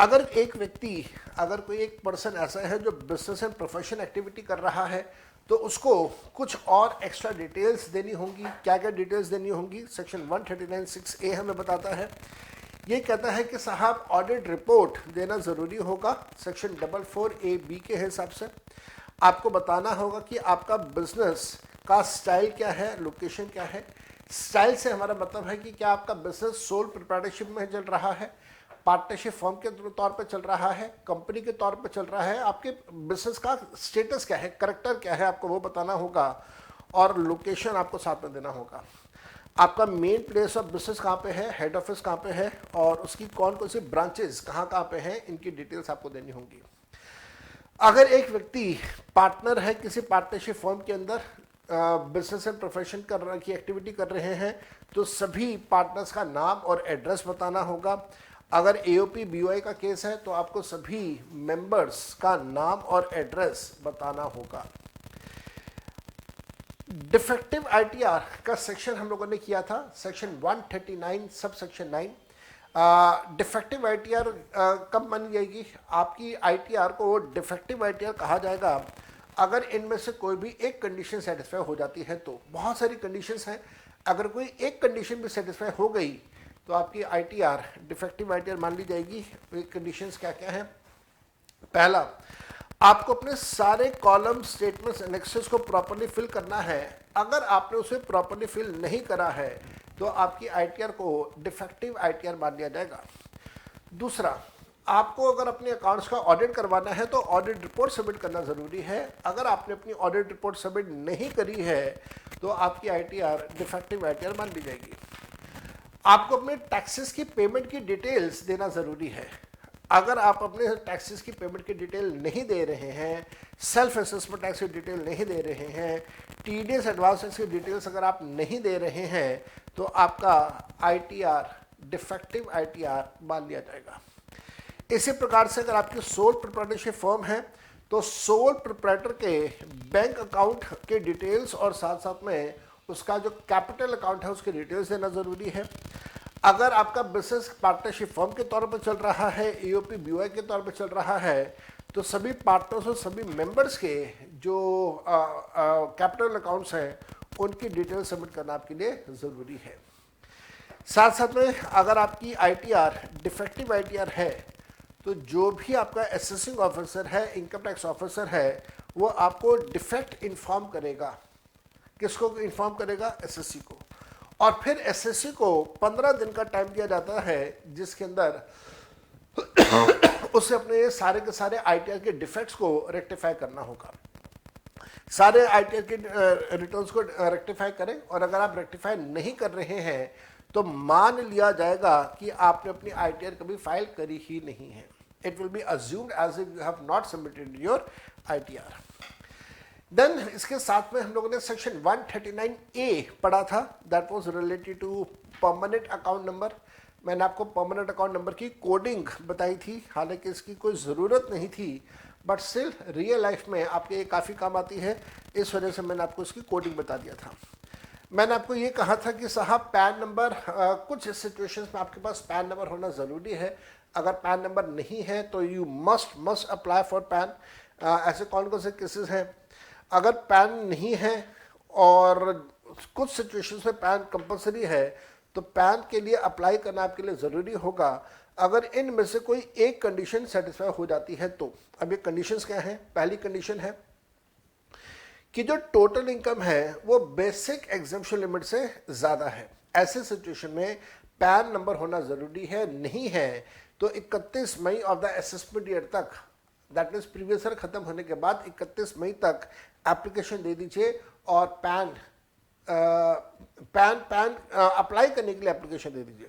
अगर कोई एक पर्सन ऐसा है जो बिजनेस एंड प्रोफेशन एक्टिविटी कर रहा है तो उसको कुछ और एक्स्ट्रा डिटेल्स देनी होंगी। क्या क्या डिटेल्स देनी होंगी सेक्शन 139(6)A हमें बताता है। ये कहता है कि साहब ऑडिट रिपोर्ट देना ज़रूरी होगा सेक्शन 44(A)(B) के हिसाब से। आपको बताना होगा कि आपका बिजनेस का स्टाइल क्या है, लोकेशन क्या है। स्टाइल से हमारा मतलब है कि क्या आपका बिजनेस सोल प्रोप्राइटरशिप में चल रहा है, पार्टनरशिप फर्म के तौर पे चल रहा है, कंपनी के तौर पे चल रहा है, आपके बिजनेस का स्टेटस क्या है, करेक्टर क्या है, आपको वो बताना होगा। और लोकेशन आपको साथ में देना होगा। आपका मेन प्लेस ऑफ बिजनेस कहाँ पे है, हेड ऑफिस कहाँ पे है और उसकी कौन कौन सी ब्रांचेस कहाँ कहाँ पे हैं, इनकी डिटेल्स आपको देनी होंगी। अगर एक व्यक्ति पार्टनर है किसी पार्टनरशिप फर्म के अंदर, बिजनेस एंड प्रोफेशन की एक्टिविटी कर रहे हैं तो सभी पार्टनर्स का नाम और एड्रेस बताना होगा। अगर एओपी बीओआई का केस है तो आपको सभी मेंबर्स का नाम और एड्रेस बताना होगा। डिफेक्टिव आईटीआर का सेक्शन हम लोगों ने किया था section 139 sub section 9। Defective ITR कब बन जाएगी, आपकी आईटीआर को डिफेक्टिव आईटीआर कहा जाएगा अगर इनमें से कोई भी एक कंडीशन सेटिस्फाई हो जाती है। तो बहुत सारी कंडीशंस हैं, अगर कोई एक कंडीशन भी सेटिस्फाई हो गई तो आपकी आईटीआर डिफेक्टिव आईटीआर मान ली जाएगी। कंडीशंस क्या क्या हैं। पहला, आपको अपने सारे कॉलम स्टेटमेंट्स एनेक्सेस को प्रॉपर्ली फिल करना है। अगर आपने उसे प्रॉपर्ली फिल नहीं करा है तो आपकी आईटीआर को डिफेक्टिव आईटीआर मान लिया जाएगा। दूसरा, आपको अगर अपने अकाउंट्स का ऑडिट करवाना है तो ऑडिट रिपोर्ट सबमिट करना ज़रूरी है। अगर आपने अपनी ऑडिट रिपोर्ट सबमिट नहीं करी है तो आपकी आईटीआर डिफेक्टिव आईटीआर मान ली जाएगी। आपको अपने टैक्सेस की पेमेंट की डिटेल्स देना ज़रूरी है। अगर आप अपने टैक्सेस की पेमेंट की डिटेल नहीं दे रहे हैं, सेल्फ असेसमेंट टैक्स की डिटेल नहीं दे रहे हैं, टीडीएस एडवांस टैक्स की डिटेल्स अगर आप नहीं दे रहे हैं तो आपका आईटीआर डिफेक्टिव आईटीआर मान लिया जाएगा। इसी प्रकार से अगर आपकी सोल प्रोप्राइटरशिप फर्म है तो सोल प्रोप्राइटर के बैंक अकाउंट के डिटेल्स और साथ साथ में उसका जो कैपिटल अकाउंट है उसके डिटेल्स देना ज़रूरी है। अगर आपका बिजनेस पार्टनरशिप फर्म के तौर पर चल रहा है, एओपी बीओआई के तौर पर चल रहा है तो सभी पार्टनर्स और सभी मेंबर्स के जो कैपिटल अकाउंट्स हैं उनकी डिटेल सबमिट करना आपके लिए ज़रूरी है। साथ साथ में अगर आपकी आईटीआर डिफेक्टिव आईटीआर है तो जो भी आपका असेसिंग ऑफिसर है, इनकम टैक्स ऑफिसर है, वो आपको डिफेक्ट इन्फॉर्म करेगा। किसको इन्फॉर्म करेगा? एसएससी को। और फिर एसएससी को 15 दिन का टाइम दिया जाता है जिसके अंदर उसे अपने सारे के सारे आईटीआर के डिफेक्ट्स को रेक्टिफाई करना होगा। सारे आईटीआर के रिटर्न्स को रेक्टिफाई करें और अगर आप रेक्टिफाई नहीं कर रहे हैं तो मान लिया जाएगा कि आपने अपनी आईटीआर कभी फाइल करी ही नहीं है। It will be assumed as if you have not submitted your ITR. Then इसके साथ में हम लोगों ने सेक्शन 139A पढ़ा था, that was related to permanent account number। मैंने आपको परमानेंट अकाउंट नंबर की कोडिंग बताई थी, हालांकि इसकी कोई ज़रूरत नहीं थी बट स्टिल रियल लाइफ में आपके काफ़ी काम आती है, इस वजह से मैंने आपको इसकी कोडिंग बता दिया था। मैंने आपको ये कहा था कि साहब पैन नंबर, कुछ सिचुएशंस में आपके पास पैन नंबर होना ज़रूरी है। अगर पैन नंबर नहीं है तो you must apply for pan. ऐसे कौन कौन से केसेस हैं? अगर पैन नहीं है और कुछ सिचुएशंस में पैन कंपलसरी है तो पैन के लिए अप्लाई करना आपके लिए ज़रूरी होगा। अगर इनमें से कोई एक कंडीशन सेटिस्फाई हो जाती है तो अब ये कंडीशंस क्या हैं? पहली कंडीशन है कि जो टोटल इनकम है वो बेसिक एग्जम्पशन लिमिट से ज़्यादा है। ऐसे सिचुएशन में पैन नंबर होना ज़रूरी है, नहीं है तो 31 मई ऑफ द असेसमेंट ईयर तक, दैट मीन्स प्रीवियस ईयर खत्म होने के बाद 31 मई तक एप्लीकेशन दे दीजिए और पैन अप्लाई करने के लिए एप्लीकेशन दे दीजिए।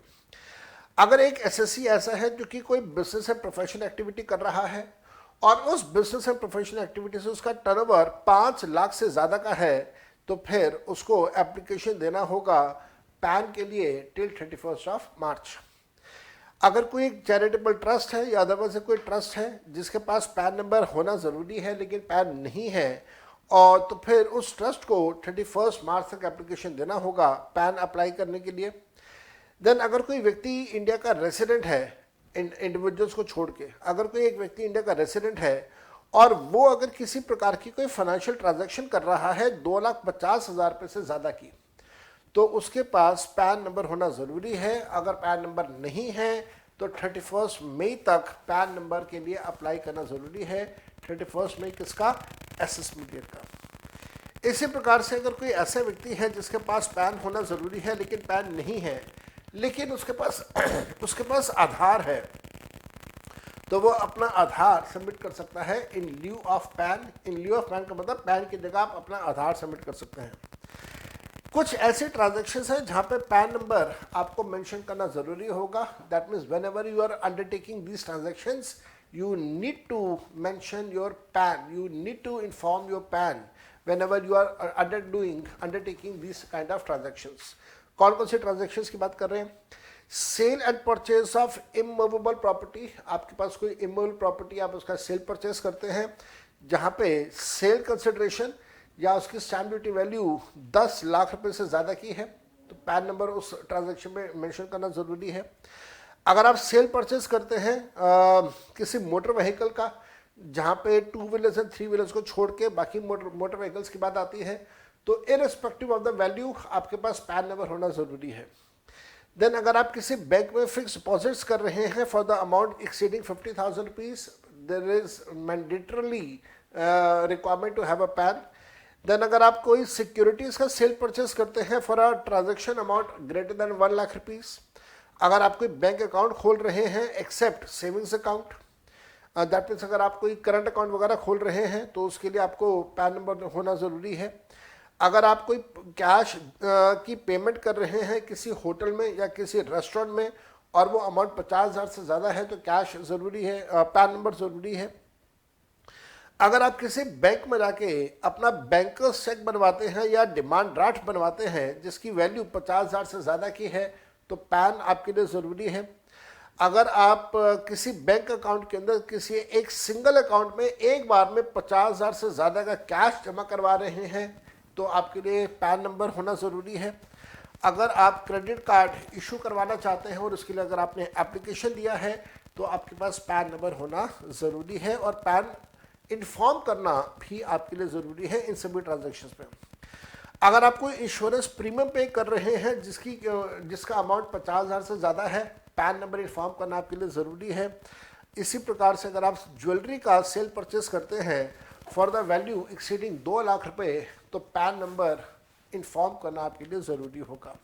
अगर एक एसएससी ऐसा है जो कि कोई बिजनेस एंड प्रोफेशनल एक्टिविटी कर रहा है और उस बिजनेस एंड प्रोफेशनल एक्टिविटी से उसका टर्नओवर 5 लाख से ज़्यादा का है, तो फिर उसको एप्लीकेशन देना होगा पैन के लिए टिल 31 मार्च। अगर कोई चैरिटेबल ट्रस्ट है या अदरवाइज कोई ट्रस्ट है जिसके पास पैन नंबर होना ज़रूरी है लेकिन पैन नहीं है, और तो फिर उस ट्रस्ट को 31 मार्च तक एप्लीकेशन देना होगा पैन अप्लाई करने के लिए। देन अगर कोई व्यक्ति इंडिया का रेसिडेंट है, इंडिविजुअल्स को छोड़ के, अगर कोई एक व्यक्ति इंडिया का रेसिडेंट है और वो अगर किसी प्रकार की कोई फाइनेंशियल ट्रांजैक्शन कर रहा है 2,50,000 रुपये से ज़्यादा की, तो उसके पास पैन नंबर होना ज़रूरी है। अगर पैन नंबर नहीं है तो 31 मई तक पैन नंबर के लिए अप्लाई करना ज़रूरी है। 31 मई किसका? असेसमेंट ईयर का। इसी प्रकार से अगर कोई ऐसा व्यक्ति है जिसके पास पैन होना ज़रूरी है लेकिन पैन नहीं है, लेकिन उसके पास आधार है, तो वो अपना आधार सबमिट कर सकता है in lieu of PAN. In lieu of PAN का मतलब पैन की जगह आप अपना आधार सबमिट कर सकते हैं। कुछ ऐसे ट्रांजैक्शंस हैं जहां पे पैन नंबर आपको मेंशन करना ज़रूरी होगा। That means whenever you are undertaking these transactions you need to mention your PAN, you need to inform your PAN whenever you are undertaking these kind of transactions. कौन कौन से transactions की बात कर रहे हैं? Sale and purchase of immovable property, आपके पास कोई इमूवेबल प्रॉपर्टी, आप उसका सेल परचेज करते हैं जहाँ पे सेल कंसिडरेशन या उसकी स्टैम्प ड्यूटी वैल्यू 10 लाख रुपए से ज़्यादा की है, तो पैन नंबर उस ट्रांजेक्शन में मेंशन करना ज़रूरी है। अगर आप सेल परचेज करते हैं किसी मोटर व्हीकल का, जहाँ पे 2 व्हीलर्स एंड 3 व्हीलर्स को छोड़ के बाकी मोटर व्हीकल्स की बात आती है, तो इररिस्पेक्टिव ऑफ द वैल्यू आपके पास पैन नंबर होना ज़रूरी है। देन अगर आप किसी बैंक में फिक्स डिपॉजिट्स कर रहे हैं for the amount exceeding 50,000 rupees, there is mandatorily requirement to have a PAN. Then अगर आप कोई सिक्योरिटीज़ का सेल परचेज करते हैं for a transaction amount greater than 1 lakh rupees, अगर आप कोई बैंक अकाउंट खोल रहे हैं except savings account, that means अगर आप कोई करंट अकाउंट वगैरह खोल रहे हैं तो उसके लिए आपको पैन नंबर होना ज़रूरी है। अगर आप कोई कैश की पेमेंट कर रहे हैं किसी होटल में या किसी रेस्टोरेंट में और वो अमाउंट 50,000 से ज़्यादा है तो कैश ज़रूरी है, पैन नंबर ज़रूरी है। अगर आप किसी बैंक में जाके अपना बैंकर्स चेक बनवाते हैं या डिमांड ड्राफ्ट बनवाते हैं जिसकी वैल्यू 50,000 से ज़्यादा की है, तो पैन आपके लिए ज़रूरी है। अगर आप किसी बैंक अकाउंट के अंदर किसी एक सिंगल अकाउंट में एक बार में 50,000 से ज़्यादा का कैश जमा करवा रहे हैं तो आपके लिए पैन नंबर होना ज़रूरी है। अगर आप क्रेडिट कार्ड इशू करवाना चाहते हैं और उसके लिए अगर आपने एप्लीकेशन दिया है तो आपके पास पैन नंबर होना ज़रूरी है, और पैन इन्फॉर्म करना भी आपके लिए ज़रूरी है इन सभी ट्रांजेक्शन्स में। अगर आप कोई इंश्योरेंस प्रीमियम पे कर रहे हैं जिसका अमाउंट 50,000 से ज़्यादा है, पैन नंबर इन्फॉर्म करना आपके लिए ज़रूरी है। इसी प्रकार से अगर आप ज्वेलरी का सेल परचेज करते हैं for the value exceeding 2 lakh रुपए, तो पैन नंबर इन्फॉर्म करना आपके लिए ज़रूरी होगा।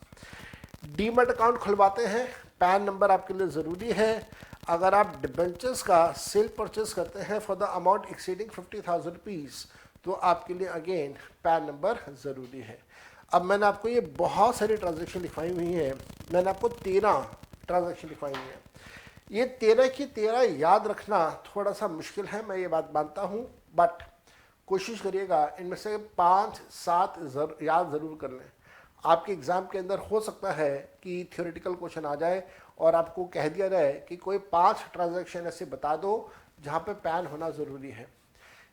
डीमैट अकाउंट खुलवाते हैं, पैन नंबर आपके लिए ज़रूरी है। अगर आप डिबेंचर्स का सेल परचेज करते हैं for the amount exceeding 50,000 rupees, तो आपके लिए अगेन पैन नंबर ज़रूरी है। अब मैंने आपको ये बहुत सारी ट्रांजैक्शन लिखवाई हुई हैं, मैंने आपको 13 ट्रांजैक्शन लिखवाई हुई हैं। ये 13 की 13 याद रखना थोड़ा सा मुश्किल है, मैं ये बात मानता हूँ, बट कोशिश करिएगा इनमें से 5-7 याद ज़रूर कर लें। आपके एग्ज़ाम के अंदर हो सकता है कि थियोरेटिकल क्वेश्चन आ जाए और आपको कह दिया जाए कि कोई 5 ट्रांजैक्शन ऐसे बता दो जहाँ पे पैन होना ज़रूरी है,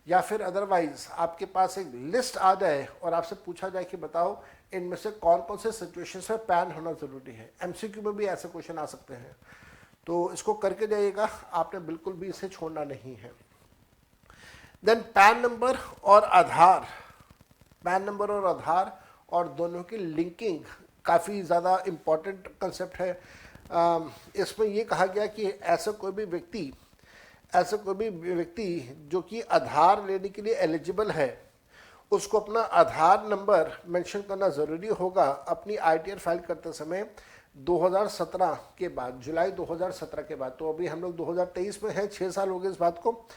या फिर अदरवाइज आपके पास एक लिस्ट आ जाए और आपसे पूछा जाए कि बताओ इनमें से कौन कौन से सिचुएशंस में पैन होना ज़रूरी है। एमसीक्यू में भी ऐसे क्वेश्चन आ सकते हैं, तो इसको करके जाइएगा, आपने बिल्कुल भी इसे छोड़ना नहीं है। देन पैन नंबर और आधार, पैन नंबर और आधार और दोनों की लिंकिंग काफ़ी ज़्यादा इम्पॉर्टेंट कंसेप्ट है। इसमें ये कहा गया कि ऐसा कोई भी व्यक्ति जो कि आधार लेने के लिए एलिजिबल है, उसको अपना आधार नंबर मेंशन करना ज़रूरी होगा अपनी आईटीआर फाइल करते समय, 2017 के बाद, जुलाई 2017 के बाद, तो अभी हम लोग 2023 में हैं, 6 साल हो गए इस बात को।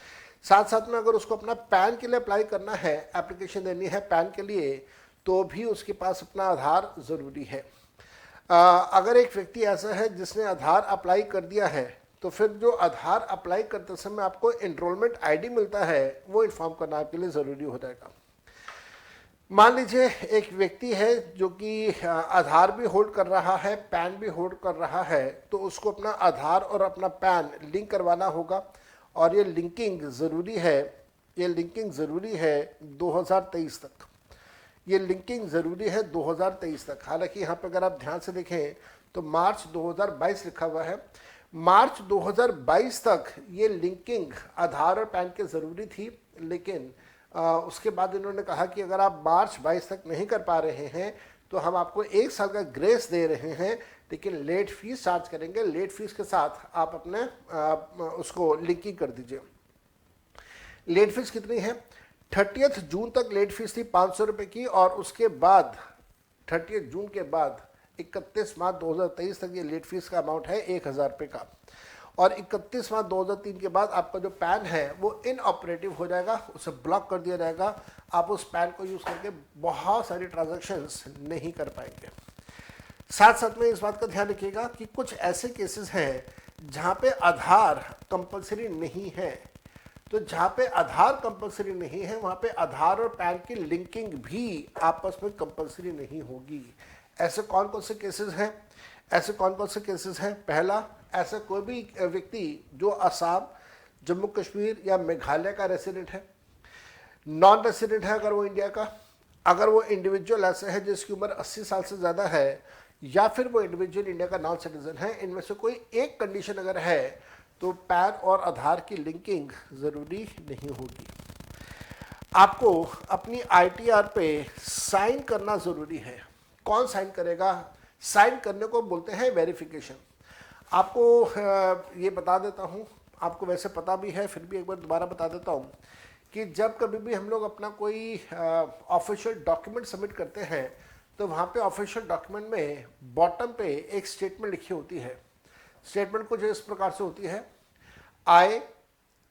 साथ साथ में अगर उसको अपना पैन के लिए अप्लाई करना है, एप्लीकेशन देनी है पैन के लिए, तो भी उसके पास अपना आधार ज़रूरी है। अगर एक व्यक्ति ऐसा है जिसने आधार अप्लाई कर दिया है, तो फिर जो आधार अप्लाई करते समय आपको एनरोलमेंट आईडी मिलता है, वो इन्फॉर्म करना आपके लिए ज़रूरी हो जाएगा। मान लीजिए एक व्यक्ति है जो कि आधार भी होल्ड कर रहा है, पैन भी होल्ड कर रहा है, तो उसको अपना आधार और अपना पैन लिंक करवाना होगा, और ये लिंकिंग ज़रूरी है, ये लिंकिंग ज़रूरी है 2023 तक। ये लिंकिंग ज़रूरी है 2023 तक। हालांकि यहाँ पर अगर आप ध्यान से देखें तो मार्च 2022 लिखा हुआ है, मार्च 2022 तक ये लिंकिंग आधार और पैन के ज़रूरी थी, लेकिन उसके बाद इन्होंने कहा कि अगर आप मार्च 22 तक नहीं कर पा रहे हैं तो हम आपको 1 साल का ग्रेस दे रहे हैं, लेकिन लेट फीस चार्ज करेंगे। लेट फीस के साथ आप अपने उसको लिंकिंग कर दीजिए। लेट फीस कितनी है? 30 जून तक लेट फीस थी 500 रुपये की, और उसके बाद 30 जून के बाद 31 मार्च 2023 तक ये लेट फीस का अमाउंट है 1000 रुपये का। और 31 मार्च 2003 के बाद आपका जो पैन है वो इनऑपरेटिव हो जाएगा, उसे ब्लॉक कर दिया जाएगा। आप उस पैन को यूज़ करके बहुत सारी ट्रांजैक्शंस नहीं कर पाएंगे। साथ साथ में इस बात का ध्यान रखिएगा कि कुछ ऐसे केसेस हैं जहाँ पे आधार कंपलसरी नहीं है। तो जहाँ पे आधार कंपलसरी नहीं है वहाँ पे आधार और पैन की लिंकिंग भी आपस में कंपलसरी नहीं होगी। ऐसे कौन कौन से केसेस हैं? ऐसे कौन कौन से केसेस हैं? पहला, ऐसा कोई भी व्यक्ति जो असम, जम्मू कश्मीर या मेघालय का रेसिडेंट है, नॉन रेसिडेंट है अगर वो इंडिया का, अगर वो इंडिविजुअल ऐसा है जिसकी उम्र 80 साल से ज़्यादा है, या फिर वो इंडिविजुअल इंडिया का नॉन सिटीजन है, इनमें से कोई एक कंडीशन अगर है तो पैन और आधार की लिंकिंग ज़रूरी नहीं होगी। आपको अपनी ITR पे साइन करना ज़रूरी है। कौन साइन करेगा? साइन करने को बोलते हैं वेरिफिकेशन। आपको ये बता देता हूँ, आपको वैसे पता भी है, फिर भी एक बार दोबारा बता देता हूँ कि जब कभी भी हम लोग अपना कोई ऑफिशियल डॉक्यूमेंट सबमिट करते हैं तो वहाँ पे ऑफिशियल डॉक्यूमेंट में बॉटम पे एक स्टेटमेंट लिखी होती है। स्टेटमेंट कुछ इस प्रकार से होती है: I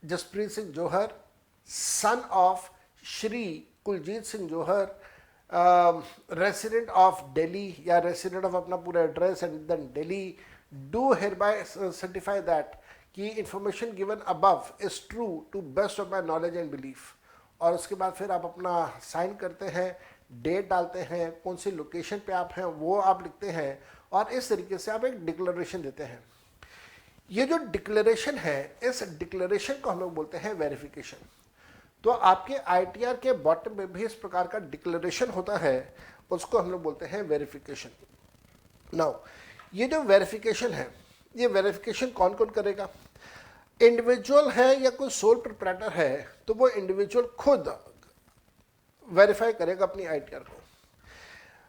Jaspreet Singh Johar, son of Shri Kuljit Singh Johar, resident of Delhi, या रेसिडेंट ऑफ अपना पूरा address and then Delhi, do hereby certify that कि information given above is true to best of my knowledge and belief. और उसके बाद फिर आप अपना साइन करते हैं, डेट डालते हैं, कौन सी लोकेशन पे आप हैं वो आप लिखते हैं, और इस तरीके से आप एक डिक्लेरेशन देते हैं। ये जो डिक्लेरेशन है, इस डिक्लेरेशन को हम लोग बोलते हैं वेरिफिकेशन। तो आपके ITR के बॉटम में भी इस प्रकार का डिक्लेरेशन होता है, उसको हम लोग बोलते हैं वेरिफिकेशन। नाउ ये जो वेरिफिकेशन है, ये वेरिफिकेशन कौन कौन करेगा? इंडिविजुअल है या कोई सोल प्रोप्राइटर है तो वो इंडिविजुअल खुद वेरीफाई करेगा अपनी ITR को।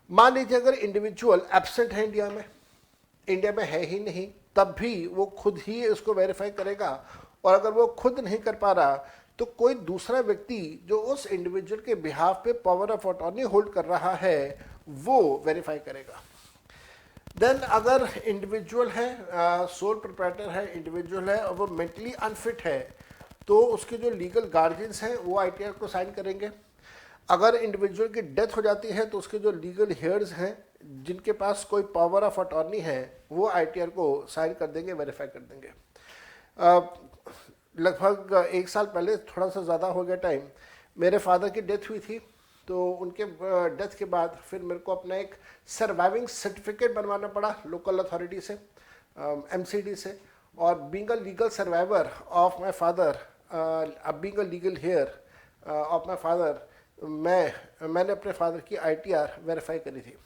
मान लीजिए अगर इंडिविजुअल एब्सेंट है इंडिया में है ही नहीं, तब भी वो खुद ही इसको वेरीफाई करेगा। और अगर वो खुद नहीं कर पा रहा तो कोई दूसरा व्यक्ति जो उस इंडिविजुअल के बिहाफ पे पावर ऑफ अटॉर्नी होल्ड कर रहा है वो वेरीफाई करेगा। देन अगर इंडिविजुअल है, सोल प्रोप्राइटर है, इंडिविजुअल है और वो मेंटली अनफिट है, तो उसके जो लीगल गार्जियंस हैं वो ITR को साइन करेंगे। अगर इंडिविजुअल की डेथ हो जाती है तो उसके जो लीगल हेयर्स हैं जिनके पास कोई पावर ऑफ अटॉर्नी है वो ITR को साइन कर देंगे, वेरीफाई कर देंगे। लगभग 1 साल पहले, थोड़ा सा ज़्यादा हो गया टाइम, मेरे फादर की डेथ हुई थी। तो उनके डेथ के बाद फिर मेरे को अपना एक सर्वाइविंग सर्टिफिकेट बनवाना पड़ा लोकल अथॉरिटी से, MCD से। और being a legal survivor of my father, being a legal heir of my father, मैंने अपने फादर की ITR वेरीफाई करी थी।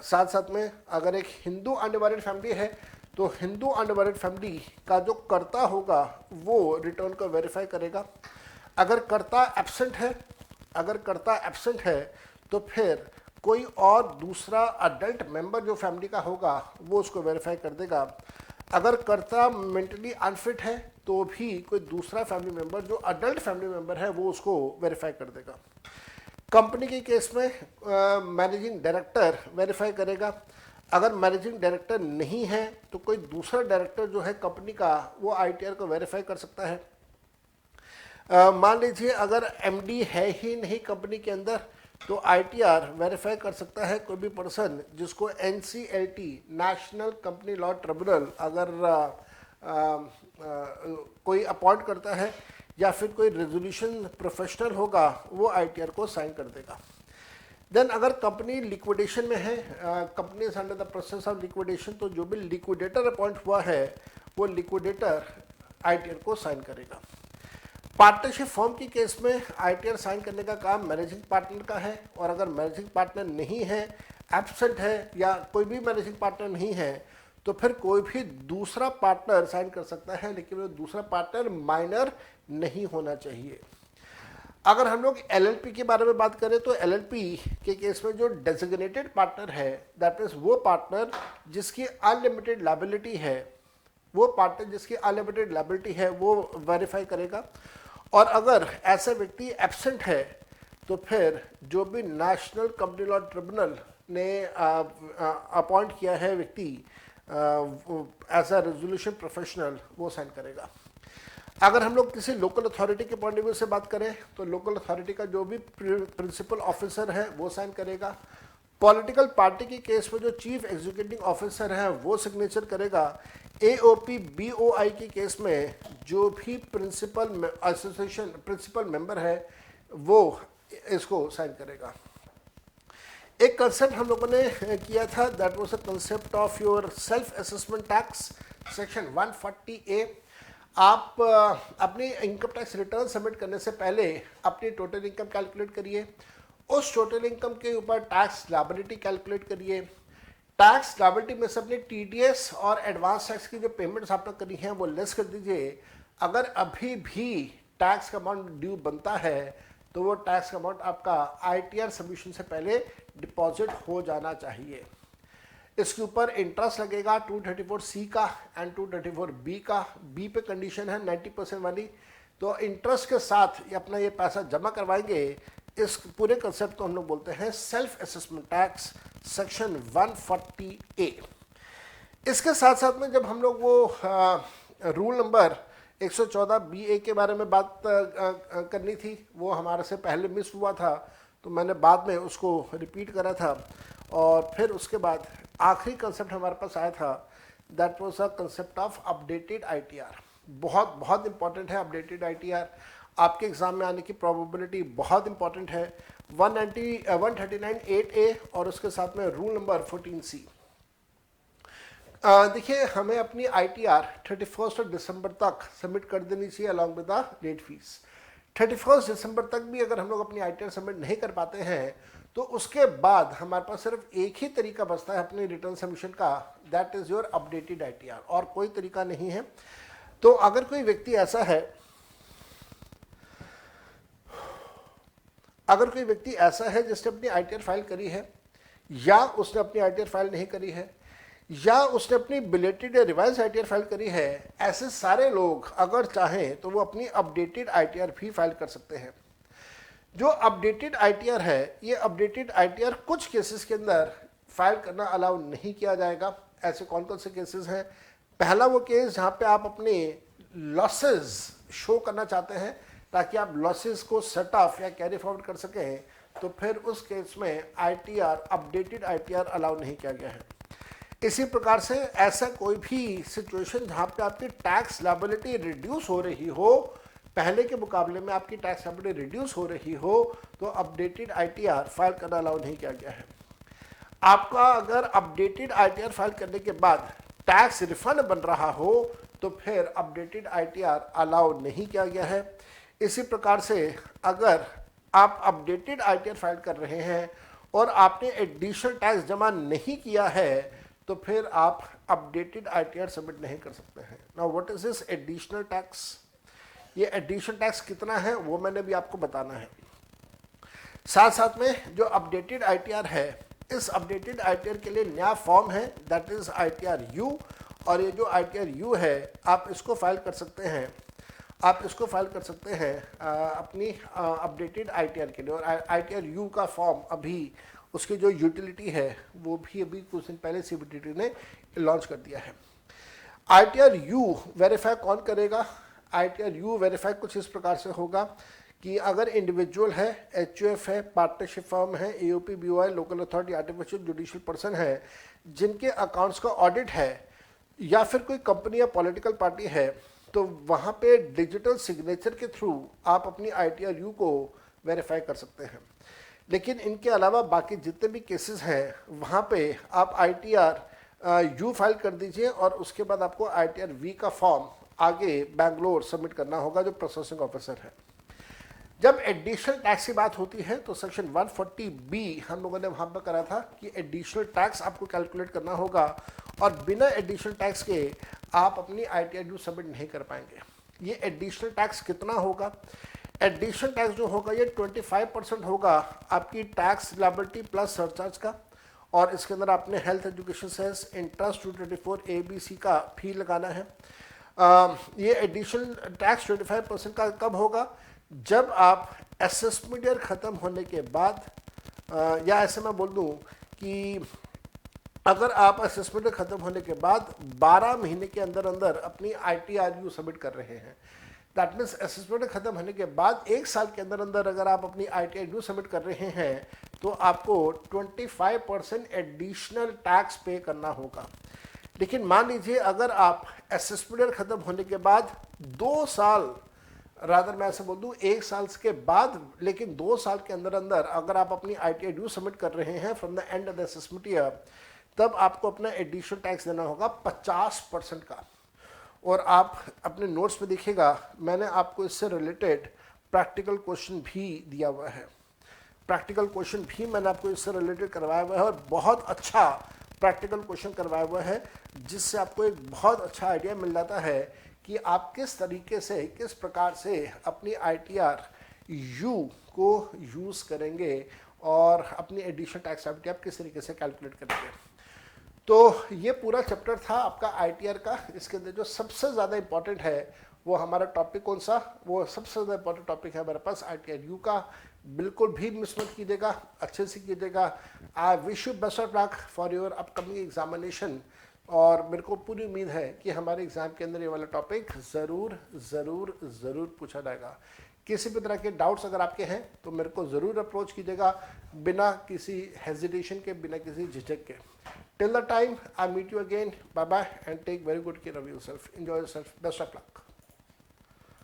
साथ साथ में अगर एक हिंदू अनडिवाइडेड फैमिली है तो हिंदू अनडिवाइडेड फैमिली का जो कर्ता होगा वो रिटर्न को वेरीफाई करेगा। अगर कर्ता एब्सेंट है तो फिर कोई और दूसरा अडल्ट मेंबर जो फैमिली का होगा वो उसको वेरीफाई कर देगा। अगर कर्ता मेंटली अनफिट है तो भी कोई दूसरा फैमिली मेंबर जो अडल्ट फैमिली मेंबर है वो उसको वेरीफाई कर देगा। कंपनी के केस में मैनेजिंग डायरेक्टर वेरीफाई करेगा। अगर मैनेजिंग डायरेक्टर नहीं है तो कोई दूसरा डायरेक्टर जो है कंपनी का वो आईटीआर को वेरीफाई कर सकता है। मान लीजिए अगर एमडी है ही नहीं कंपनी के अंदर तो आईटीआर वेरीफाई कर सकता है कोई भी पर्सन जिसको NCLT national company law tribunal अगर कोई अपॉइंट करता है या फिर कोई रेजोल्यूशन प्रोफेशनल होगा वो आईटीआर को साइन कर देगा। देन अगर कंपनी लिक्विडेशन में है, company is under the process of liquidation, तो जो भी लिक्विडेटर अपॉइंट हुआ है वो लिक्विडेटर आईटीआर को साइन करेगा। पार्टनरशिप फॉर्म की केस में आईटीआर साइन करने का काम मैनेजिंग पार्टनर का है, और अगर मैनेजिंग पार्टनर नहीं है, एब्सेंट है या कोई भी मैनेजिंग पार्टनर नहीं है तो फिर कोई भी दूसरा पार्टनर साइन कर सकता है, लेकिन वो दूसरा पार्टनर माइनर नहीं होना चाहिए। अगर हम लोग एलएलपी के बारे में बात करें तो एलएलपी के केस में जो डेजिग्नेटेड पार्टनर है दैट मीन्स वो पार्टनर जिसकी अनलिमिटेड लायबिलिटी है, वो पार्टनर जिसकी अनलिमिटेड लायबिलिटी है वो वेरीफाई करेगा। और अगर ऐसा व्यक्ति एब्सेंट है तो फिर जो भी नेशनल कंपनी लॉ ट्रिब्यूनल ने अपॉइंट किया है व्यक्ति एज अ रेजोल्यूशन प्रोफेशनल वो साइन करेगा। अगर हम लोग किसी लोकल अथॉरिटी के पॉइंट ऑफ व्यू से बात करें तो लोकल अथॉरिटी का जो भी प्रिंसिपल ऑफिसर है वो साइन करेगा। पॉलिटिकल पार्टी के केस में जो चीफ एग्जीक्यूटिव ऑफिसर है वो सिग्नेचर करेगा। एओपी बीओआई के केस में जो भी प्रिंसिपल एसोसिएशन प्रिंसिपल मेंबर है वो इसको साइन करेगा। एक कंसेप्ट हम लोगों ने किया था that was the concept of your self assessment tax section 140A। आप अपनी इनकम टैक्स रिटर्न सबमिट करने से पहले अपनी टोटल इनकम कैलकुलेट करिए, उस टोटल इनकम के ऊपर टैक्स लायबिलिटी कैलकुलेट करिए। टैक्स लायबिलिटी में से अपने टीडीएस और एडवांस टैक्स की जो पेमेंट्स आपने करी हैं वो लेस कर दीजिए। अगर अभी भी टैक्स का अमाउंट ड्यू बनता है तो वो टैक्स का अमाउंट आपका आईटीआर सबमिशन से पहले डिपॉजिट हो जाना चाहिए। इसके ऊपर इंटरेस्ट लगेगा 234C का एंड 234B का। बी पे कंडीशन है 90% वाली, तो इंटरेस्ट के साथ ये अपना ये पैसा जमा करवाएंगे। इस पूरे कंसेप्ट को हम लोग बोलते हैं self assessment tax section 140A। इसके साथ साथ में जब हम लोग वो रूल नंबर 114BA के बारे में बात करनी थी, वो हमारे से पहले मिस हुआ था तो मैंने बाद में उसको रिपीट करा था। और फिर उसके बाद आखिरी कंसेप्ट हमारे पास आया था that was a concept of updated ITR. बहुत बहुत इंपॉर्टेंट है अपडेटेड आईटीआर, आपके एग्जाम में आने की प्रोबेबिलिटी बहुत इंपॉर्टेंट है। 139(8)A और उसके साथ में रूल नंबर 14C। देखिए हमें अपनी आईटीआर 31 दिसंबर तक सबमिट कर देनी चाहिए along with the late fee. 31 दिसंबर तक भी अगर हम लोग अपनी आईटीआर सबमिट नहीं कर पाते हैं तो उसके बाद हमारे पास सिर्फ एक ही तरीका बचता है अपनी रिटर्न सबमिशन का, that is your updated ITR, और कोई तरीका नहीं है। तो अगर कोई व्यक्ति ऐसा है जिसने अपनी आईटीआर फाइल करी है या उसने अपनी आईटीआर फाइल नहीं करी है या उसने अपनी बिलेटेड या रिवाइज आईटीआर फाइल करी है, ऐसे सारे लोग अगर चाहें तो वो अपनी अपडेटेड आईटीआर भी फाइल कर सकते हैं। जो अपडेटेड आईटीआर है ये अपडेटेड आईटीआर कुछ केसेस के अंदर फाइल करना अलाउ नहीं किया जाएगा। ऐसे कौन कौन से केसेस हैं? पहला वो केस जहाँ पे आप अपने लॉसेस शो करना चाहते हैं ताकि आप लॉसेस को सेट ऑफ या कैरी फॉरवर्ड कर सकें, तो फिर उस केस में आईटीआर अपडेटेड आईटीआर अलाउ नहीं किया गया है। इसी प्रकार से ऐसा कोई भी सिचुएशन जहाँ पे आपकी टैक्स लायबिलिटी रिड्यूस हो रही हो, पहले के मुकाबले में आपकी टैक्स लायबिलिटी रिड्यूस हो रही हो, तो अपडेटेड आईटीआर फाइल करना अलाउ नहीं किया गया है। आपका अगर अपडेटेड आईटीआर फाइल करने के बाद टैक्स रिफंड बन रहा हो तो फिर अपडेटेड आईटीआर अलाउ नहीं किया गया है। इसी प्रकार से अगर आप अपडेटेड आईटीआर फाइल कर रहे हैं और आपने एडिशनल टैक्स जमा नहीं किया है तो फिर आप अपडेटेड आईटीआर सबमिट नहीं कर सकते हैं। Now what is this additional tax? ये एडिशनल टैक्स कितना है वो मैंने भी आपको बताना है। साथ साथ में जो अपडेटेड आईटीआर है, इस अपडेटेड आईटीआर के लिए नया फॉर्म है दैट इज आईटीआर यू, और ये जो आईटीआर यू है आप इसको फाइल कर सकते हैं, अपनी अपडेटेड आईटीआर के लिए। और आईटीआर यू का फॉर्म अभी उसकी जो यूटिलिटी है वो भी अभी कुछ दिन पहले CBDT ने लॉन्च कर दिया है। ITR-U वेरीफाई कौन करेगा? ITR-U वेरीफाई कुछ इस प्रकार से होगा कि अगर इंडिविजुअल है, HUF है, पार्टनरशिप फर्म है, AOP, BOI, local authority, artificial judicial person है, जिनके अकाउंट्स का ऑडिट है, या फिर कोई कंपनी या पॉलिटिकल पार्टी है, तो वहाँ पे डिजिटल सिग्नेचर के थ्रू आप अपनी ITR-U को वेरीफाई कर सकते हैं। लेकिन इनके अलावा बाकी जितने भी केसेस हैं वहाँ पे आप ITR-U फाइल कर दीजिए और उसके बाद आपको ITR-V का फॉर्म आगे बैंगलोर सबमिट करना होगा, जो प्रोसेसिंग ऑफिसर है। जब एडिशनल टैक्स की बात होती है तो सेक्शन 140B हम लोगों ने वहाँ पर करा था कि एडिशनल टैक्स आपको कैलकुलेट करना होगा और बिना एडिशनल टैक्स के आप अपनी ITR-U सबमिट नहीं कर पाएंगे। ये एडिशनल टैक्स कितना होगा? एडिशनल टैक्स जो होगा ये 25% होगा आपकी टैक्स लायबिलिटी प्लस सरचार्ज का, और इसके अंदर आपने health, education, cess, interest 224 ABC का फी लगाना है। ये एडिशनल टैक्स 25% का कब होगा? जब आप असेसमेंट ईयर ख़त्म होने के बाद, या ऐसे मैं बोल दूं कि अगर आप असेसमेंट ईयर ख़त्म होने के बाद 12 महीने के अंदर अंदर अपनी ITR-U सबमिट कर रहे हैं, दैट मीन्स असेसमेंट ख़त्म होने के बाद 1 साल के अंदर अंदर अगर आप अपनी ITR-U सबमिट कर रहे हैं तो आपको 25% एडिशनल टैक्स पे करना होगा। लेकिन मान लीजिए अगर आप असेसमेंट ईयर ख़त्म होने के बाद 2 साल, रादर मैं ऐसे बोल दूं 1 साल के बाद, लेकिन 2 साल के अंदर अंदर अगर आप अपनी ITR-U सबमिट कर रहे हैं from the end of the assessment year, तब आपको अपना एडिशनल टैक्स देना होगा 50% का। और आप अपने नोट्स में देखिएगा मैंने आपको इससे रिलेटेड प्रैक्टिकल क्वेश्चन भी दिया हुआ है। प्रैक्टिकल क्वेश्चन भी मैंने आपको इससे रिलेटेड करवाया हुआ है और बहुत अच्छा प्रैक्टिकल क्वेश्चन करवाया हुआ है, जिससे आपको एक बहुत अच्छा आइडिया मिल जाता है कि आप किस तरीके से, किस प्रकार से अपनी ITR-U को यूज़ करेंगे और अपनी एडिशनल टैक्स लायबिलिटी आप किस तरीके से कैलकुलेट करेंगे। तो ये पूरा चैप्टर था आपका ITR का। इसके अंदर जो सबसे ज़्यादा इंपॉर्टेंट है वो हमारा टॉपिक कौन सा? वो सबसे ज़्यादा इंपॉर्टेंट टॉपिक है हमारे पास ITR-U का। बिल्कुल भी मिस मत कीजिएगा, अच्छे से कीजिएगा। I wish you best of luck for your upcoming examination, और मेरे को पूरी उम्मीद है कि हमारे एग्ज़ाम के अंदर ये वाला टॉपिक ज़रूर ज़रूर ज़रूर पूछा जाएगा। किसी भी तरह के डाउट्स अगर आपके हैं तो मेरे को ज़रूर अप्रोच कीजिएगा, बिना किसी हेजिटेशन के, बिना किसी झिझक के। Till the time I meet you again, bye bye and take very good care of yourself, enjoy yourself, best of luck.